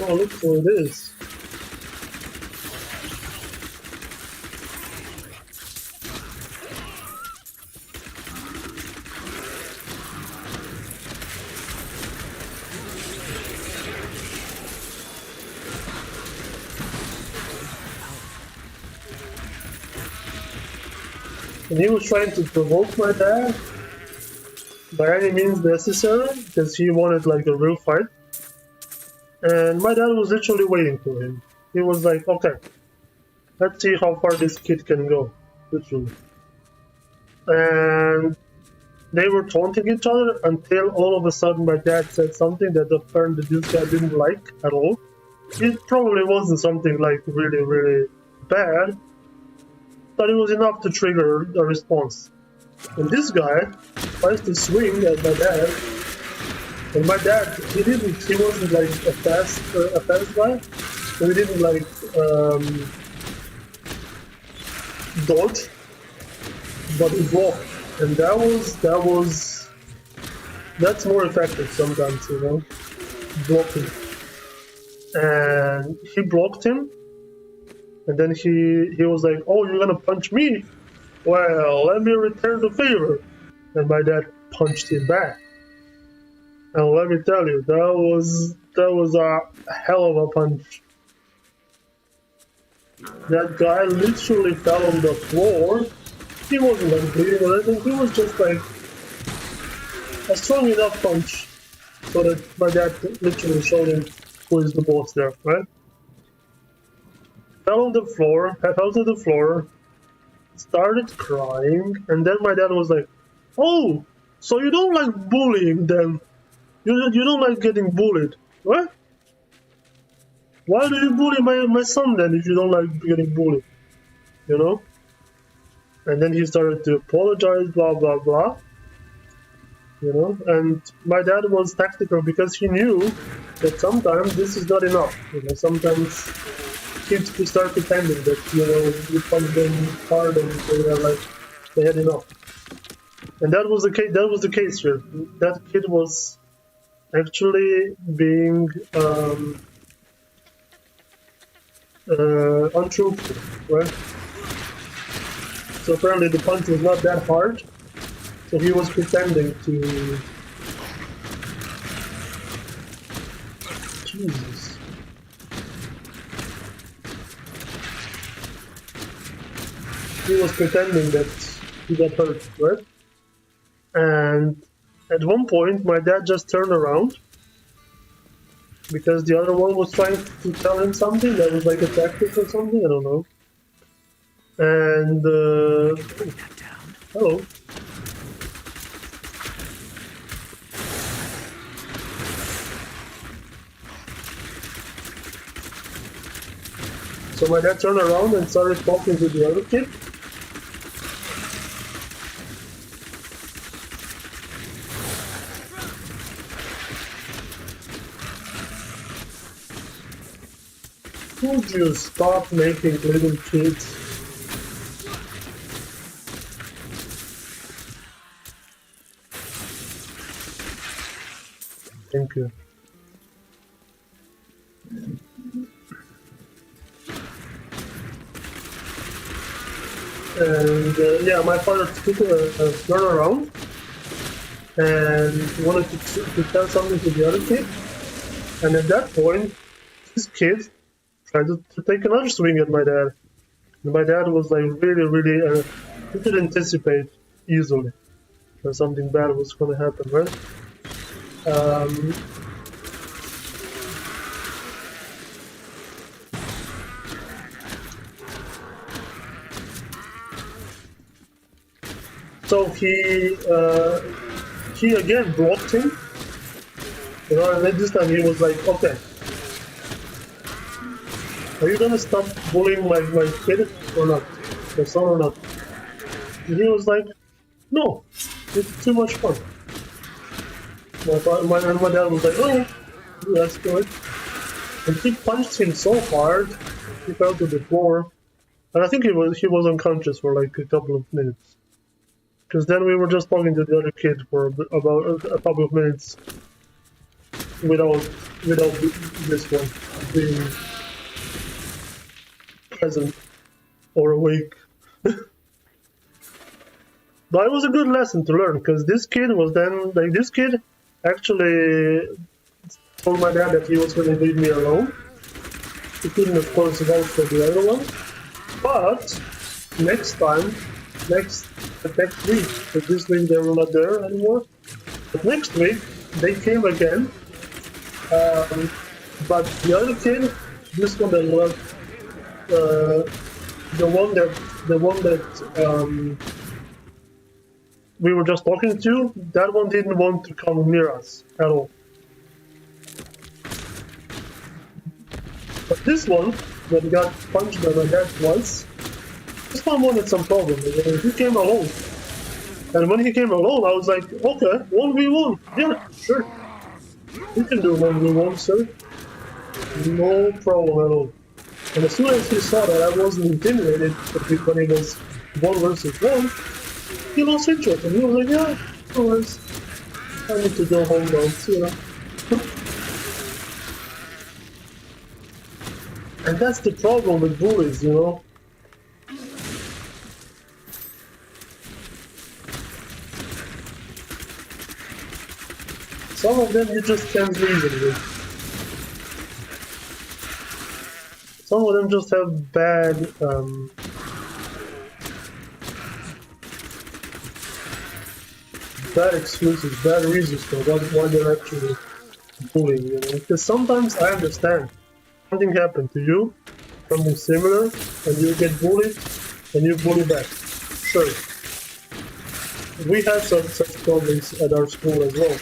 Oh, look for this. And he was trying to provoke my dad by any means necessary, because he wanted like a real fight. And my dad was literally waiting for him. He was like, okay, let's see how far this kid can go, literally. And they were taunting each other until all of a sudden my dad said something that apparently this guy didn't like at all. It probably wasn't something like really, really bad, but it was enough to trigger a response. And this guy tries to swing at my dad, and my dad, he wasn't like a fast guy, so he didn't like dodge, but he blocked, and that's more effective sometimes, you know, blocking. And he blocked him, and then he was like, oh, you're gonna punch me? Well, let me return the favor. And my dad punched him back. And let me tell you, that was a hell of a punch. That guy literally fell on the floor. He wasn't like bleeding or anything. He was just like a strong enough punch so that my dad literally showed him who is the boss there, right? Fell to the floor, started crying, and then my dad was like, oh, so you don't like bullying then? You don't like getting bullied, right? Why do you bully my son then if you don't like getting bullied? You know? And then he started to apologize, blah, blah, blah. You know? And my dad was tactical because he knew that sometimes this is not enough. You know, sometimes kids could start pretending that, you know, you punch them hard and they had enough. And that was the case here. That kid was actually being untruthful, right? So apparently the punch was not that hard, so he was pretending to... Jesus. He was pretending that he got hurt, right? And at one point, my dad just turned around because the other one was trying to tell him something that was like a tactic or something, I don't know. And hello. So my dad turned around and started talking to the other kid. Would you stop making little kids? Thank you. And yeah, my father took a turn around and wanted to tell something to the other kid. And at that point, this kid tried to take another swing at my dad. And my dad was like really, he could anticipate easily that something bad was going to happen, right? So he again blocked him, you know, and then this time he was like, okay, are you gonna stop bullying my kid or not? My son or not? And he was like, no, it's too much fun. My dad was like, oh, that's good. And he punched him so hard, he fell to the floor. And I think he was unconscious for like a couple of minutes. Because then we were just talking to the other kid for about a couple of minutes without this one being present or awake. But it was a good lesson to learn, because this kid was then, like, this kid actually told my dad that he was going to leave me alone. He couldn't, of course, vouch for the other one. But next week, because this week they were not there anymore. But next week they came again. But the other kid, this one that was the one that we were just talking to, that one didn't want to come near us at all. But this one, that got punched by my dad twice, this one wanted some problem. He came alone. And when he came alone, I was like, okay, 1v1. Yeah, sure. You can do 1v1, sir. No problem at all. And as soon as he saw that I wasn't intimidated when it was 1 versus 1, he lost interest. And he was like, yeah, no worries. I need to go home now, you know. And that's the problem with bullies, you know. Some of them you just can't reason with. Some of them just have bad excuses, bad reasons for why they're actually bullying, you know. Because sometimes I understand. Something happened to you, something similar, and you get bullied, and you bully back. Sure. We have such problems at our school as well.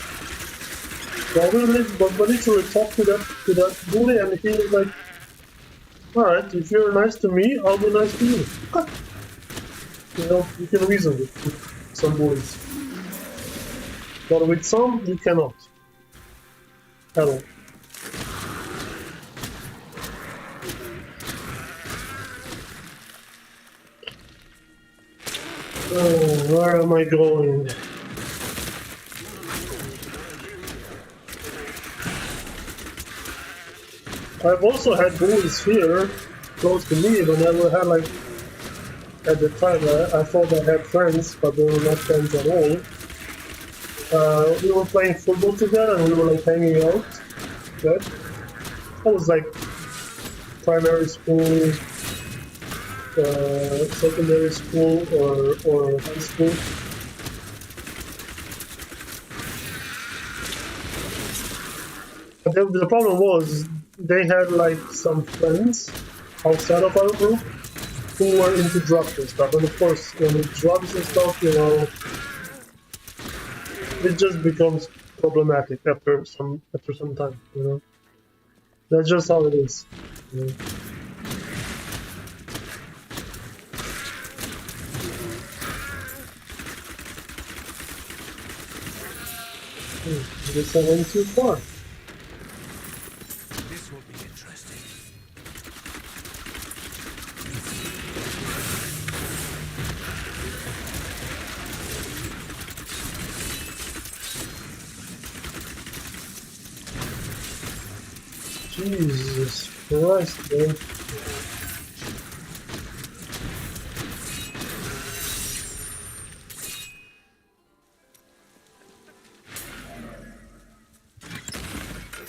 But we literally talked to that bully, and he was like, alright, if you're nice to me, I'll be nice to you. You know, you can reason with some bullies. But with some, you cannot. At all. Oh, where am I going? I've also had bullies here, close to me, but never had, like, at the time, I thought I had friends, but they were not friends at all. We were playing football together, and we were, like, hanging out, right? That was, like, primary school, secondary school, or high school. the problem was they had like some friends outside of our group who were into drugs and stuff. And of course, when it's drugs and stuff, you know, it just becomes problematic after some time, you know. That's just how it is. You know? I guess I went too far. This will be interesting. Jesus Christ, man.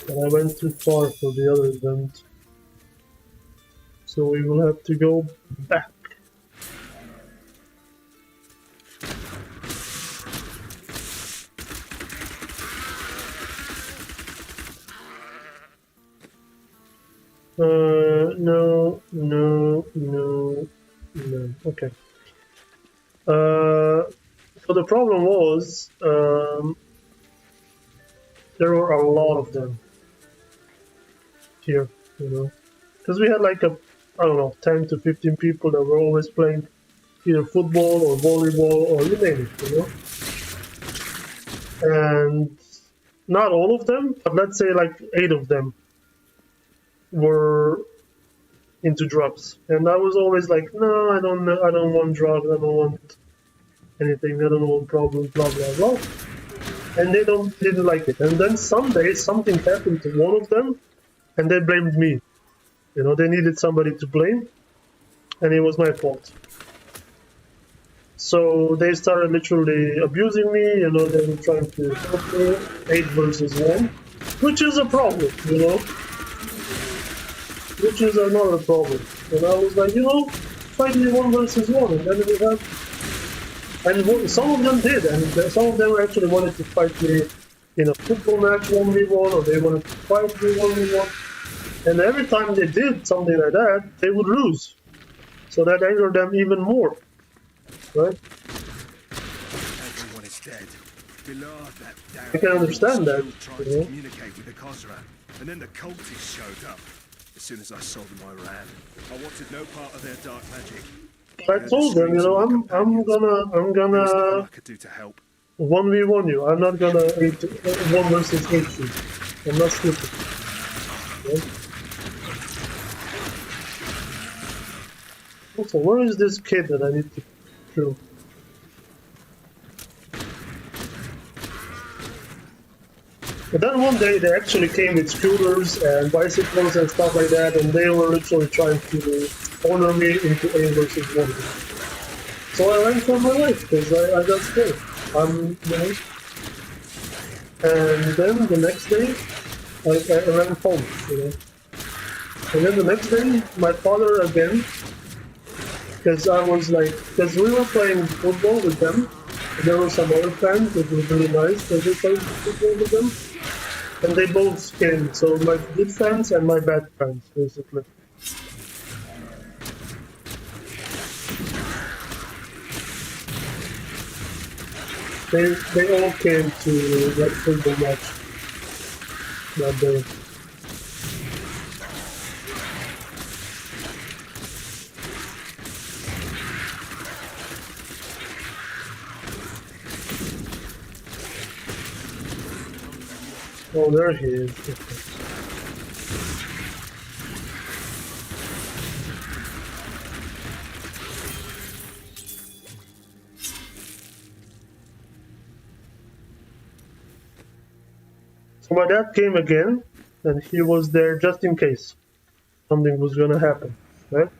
But I went too far for the other event. So we will have to go back. No. Okay. So the problem was, there were a lot of them here, you know, because we had like I don't know, 10 to 15 people that were always playing either football or volleyball or you name it, you know. And not all of them, but let's say like 8 of them were into drugs, and I was always like, no, I don't want drugs, I don't want anything, I don't want problems, blah blah blah. And they didn't like it. And then someday something happened to one of them, and they blamed me. You know, they needed somebody to blame, and it was my fault. So they started literally abusing me. You know, they were trying to help me, 8 versus 1, which is a problem. You know. Which is another problem. And I was like, you know, fight me 1 versus 1, and then we have. And some of them did, and some of them actually wanted to fight me in a football match 1v1, or they wanted to fight me 1v1. And every time they did something like that, they would lose. So that angered them even more, right? Everyone is dead. Below that damn I can understand that, tried you know? to communicate with the Khosra, and then the cultists showed up. As soon as I sold them, I ran. I wanted no part of their dark magic. I told them, you know, I'm gonna I could do to help. 1v1 you. I'm not gonna 1 versus 8 you. I'm not stupid. Okay? Also, where is this kid that I need to kill? But then one day they actually came with scooters and bicycles and stuff like that, and they were literally trying to corner me into A versus 1. So I ran for my life because I got scared. You know. And then the next day, I ran home, you know. And then the next day, my father again, because we were playing football with them, and there were some other fans that were really nice that we played football with them. And they both came, so my good fans and my bad fans, basically. They all came to that football match that day. Oh, there he is. So my dad came again, and he was there just in case something was gonna happen, right?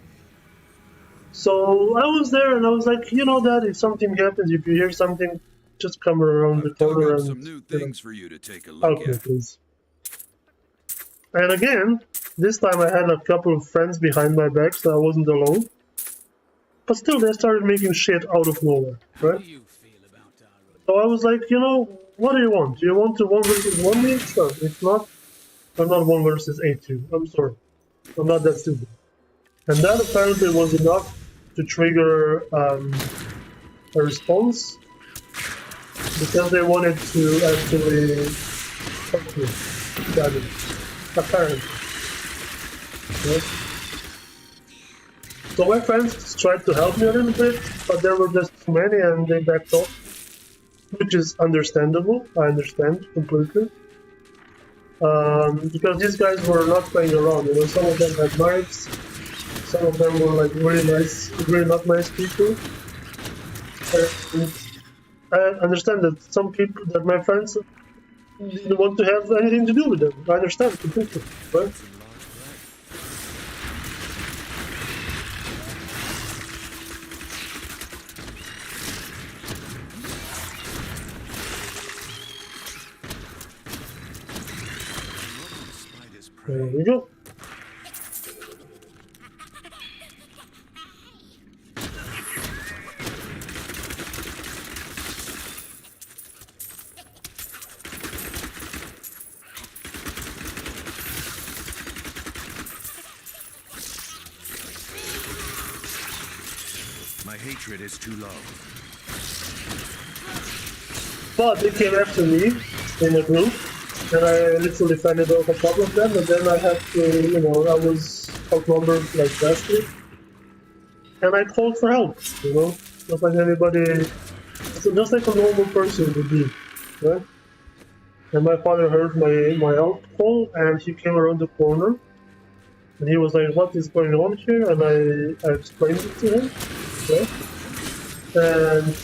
So I was there, and I was like, you know, Dad, if something happens, if you hear something, just come around the corner and some new things for you to take a help look me, at. please. And again, this time I had a couple of friends behind my back, so I wasn't alone. But still, they started making shit out of nowhere, right? So I was like, you know, what do you want? Do you want to 1 versus 1 me? Sure. If not, I'm not 1 versus 8-2. I'm sorry. I'm not that stupid. And that apparently was enough to trigger a response because they wanted to actually help me. That is, apparently. Yes. So my friends tried to help me a little bit, but there were just too many and they backed off, which is understandable. I understand completely. Because these guys were not playing around, you know, some of them had knives, some of them were like really nice, really not nice people. And I understand that some people, that my friends didn't want to have anything to do with them. I understand completely, right? There we go. My hatred is too low. But they came after me in a group, and I literally fended off a couple of them, and then I had to, you know, I was outnumbered like vastly. And I called for help, you know, just like anybody, just like a normal person would do, right? And my father heard my help call, and he came around the corner, and he was like, "What is going on here?" And I explained it to him, right? And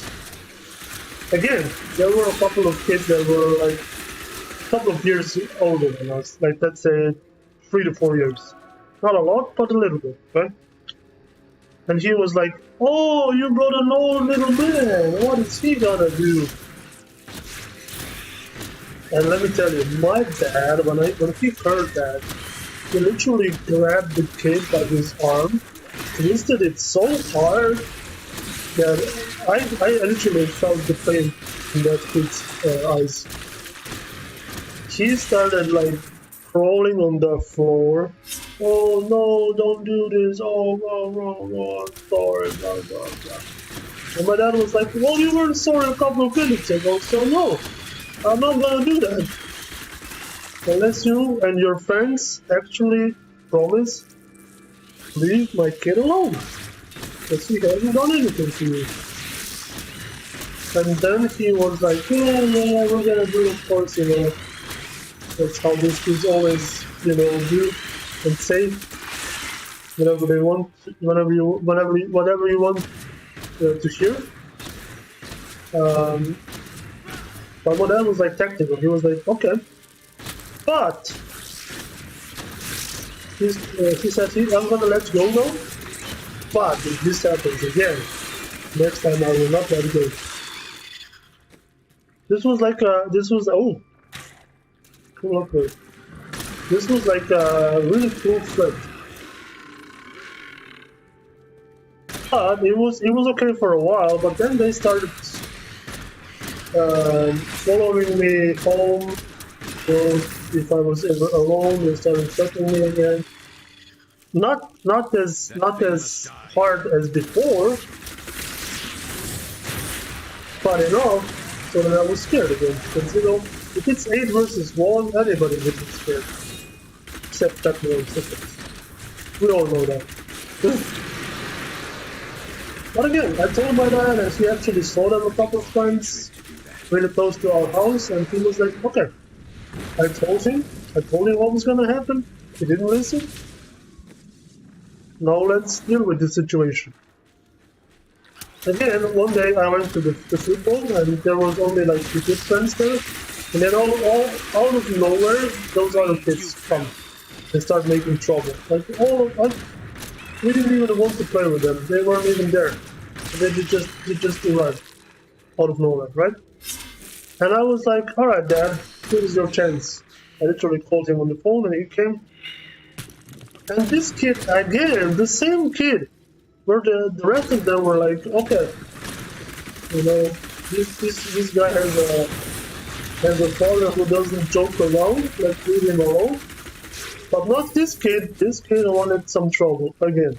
again, there were a couple of kids that were like a couple of years older than us, like let's say 3 to 4 years. Not a lot, but a little bit, right? And he was like, "Oh, you brought an old little man. What is he gonna do?" And let me tell you, my dad, when he heard that, he literally grabbed the kid by his arm, twisted it so hard that I literally felt the pain in that kid's eyes. He started like crawling on the floor. "Oh no, don't do this. Oh, I'm sorry, blah, blah, blah." And my dad was like, "Well, you weren't sorry a couple of minutes ago, so no, I'm not gonna do that. Unless you and your friends actually promise to leave my kid alone. Because he hasn't done anything to you." And then he was like, yeah, we're gonna do it, of course, you know. That's how these kids always, you know, do and say whatever they want, whatever you want to hear. But my dad was like tactical. He was like, "Okay, but he said, I'm gonna let you go now. But if this happens again, next time I will not let you go." This was like oh, cool upgrade. This was like a really cool threat. But it was okay for a while. But then they started following me home. So if I was ever alone, they started threatening me again. Not as hard as before, but enough so that I was scared again. Because you know, if it's 8 versus 1, anybody would be scared, except that one. We all know that. But again, I told my dad, and he actually saw them a couple of times, really close to our house, and he was like, "Okay." I told him what was gonna happen. He didn't listen. Now let's deal with the situation. Again, one day I went to the football, and there was only like 2 good friends there. And then all out of nowhere, those other kids come and start making trouble. We didn't even want to play with them. They weren't even there. They just arrived out of nowhere, right? And I was like, "All right, Dad, here's your chance." I literally called him on the phone, and he came. And this kid, again, the same kid, where the rest of them were like, "Okay, you know, this guy has a father who doesn't joke around. Let's leave him alone." But not this kid. This kid wanted some trouble again.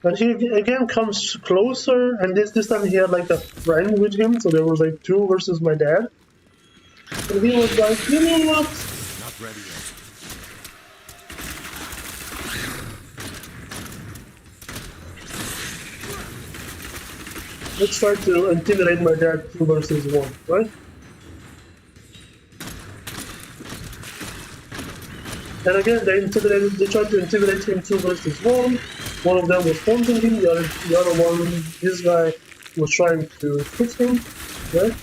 And he again comes closer, and this time he had like a friend with him, so there was like 2 versus my dad. And he was like, you know what? Not ready yet. Let's try to intimidate my dad 2 versus 1, right? And again, they tried to intimidate him 2 versus 1. One of them was taunting him, the other one, this guy was trying to hit him, right?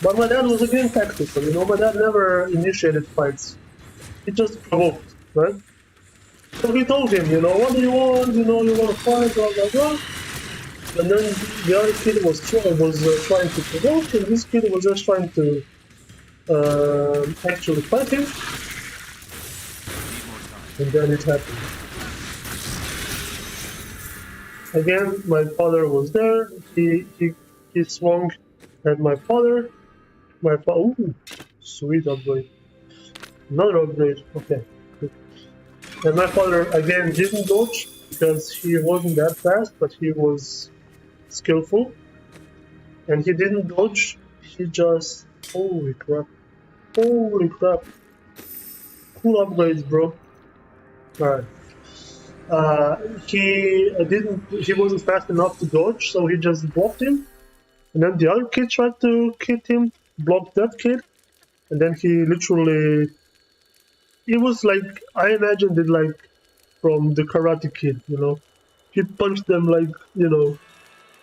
But my dad was again tactical, you know, my dad never initiated fights. He just provoked, right? So he told him, you know, what do you want? You know, you want to fight, blah, blah, blah. And then the other kid was trying to provoke, and this kid was just trying to actually fight him. And then it happened. Again, my father was there. He swung at my father. Ooh, sweet upgrade. Another upgrade. Okay. Good. And my father again didn't dodge because he wasn't that fast, but he was skillful. And he didn't dodge. He just holy crap. Holy crap. Cool upgrades, bro. Alright. He wasn't fast enough to dodge, so he just blocked him. And then the other kid tried to hit him, blocked that kid, and then he literally, it was like, I imagined it like from the Karate Kid, you know. He punched them like, you know,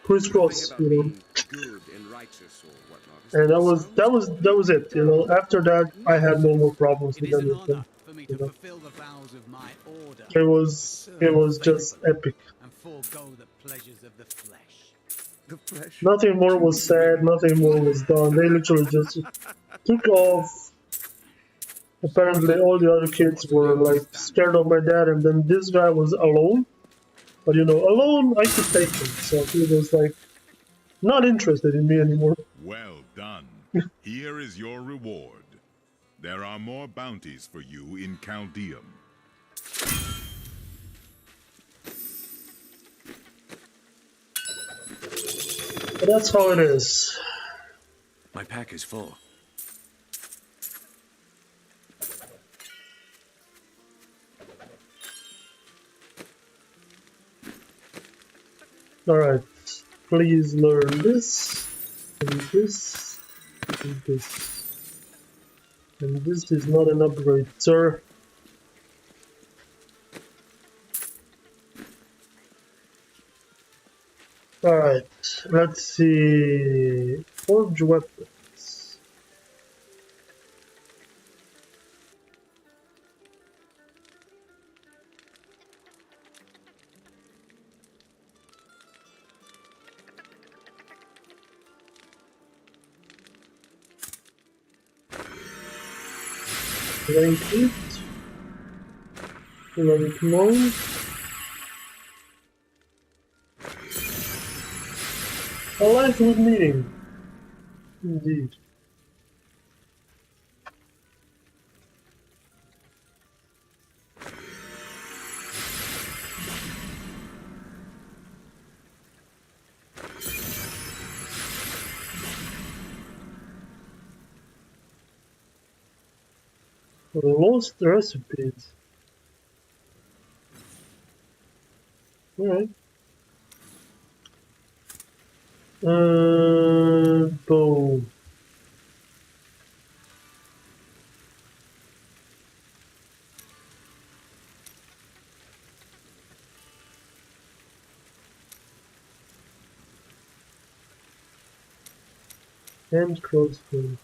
crisscross, you know. Good and righteous or whatnot. And that was it, you know. After that, I had no more problems with any of them. For me You to know. fulfill the vows of my order. It was just epic. And forego the pleasures of the flesh. The flesh. Nothing more was said, nothing more was done. They literally just took off. Apparently all the other kids were like scared of my dad, and then this guy was alone. But you know, alone I could take him, so he was like not interested in me anymore. Well done. Here is your reward. There are more bounties for you in Chaldeum. But that's how it is. My pack is full. Alright, please learn this, and this, and this. And this is not an upgrade, sir. Alright, let's see. Forge weapons. Rank 8. Rank 9. A life with meaning. Indeed. Lost recipes. Alright. Bow. And crossbow.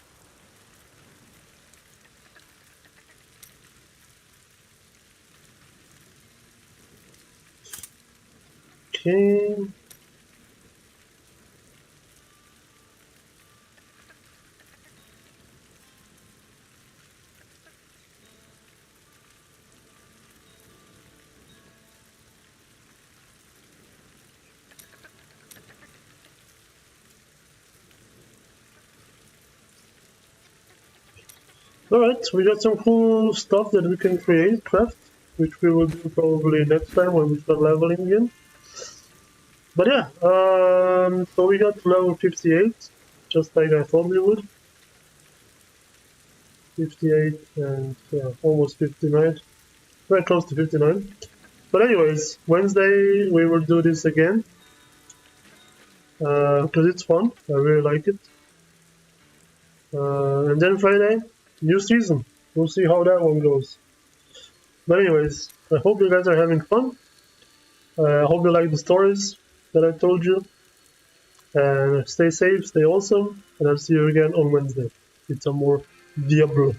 Okay. Alright, we got some cool stuff that we can craft, which we will do probably next time when we start leveling again. But yeah, so we got to level 58, just like I thought we would. 58 and yeah, almost 59, very close to 59. But anyways, Wednesday we will do this again, because it's fun, I really like it. And then Friday, new season. We'll see how that one goes. But anyways, I hope you guys are having fun. I hope you like the stories that I told you. And stay safe, stay awesome, and I'll see you again on Wednesday with some more Diablo.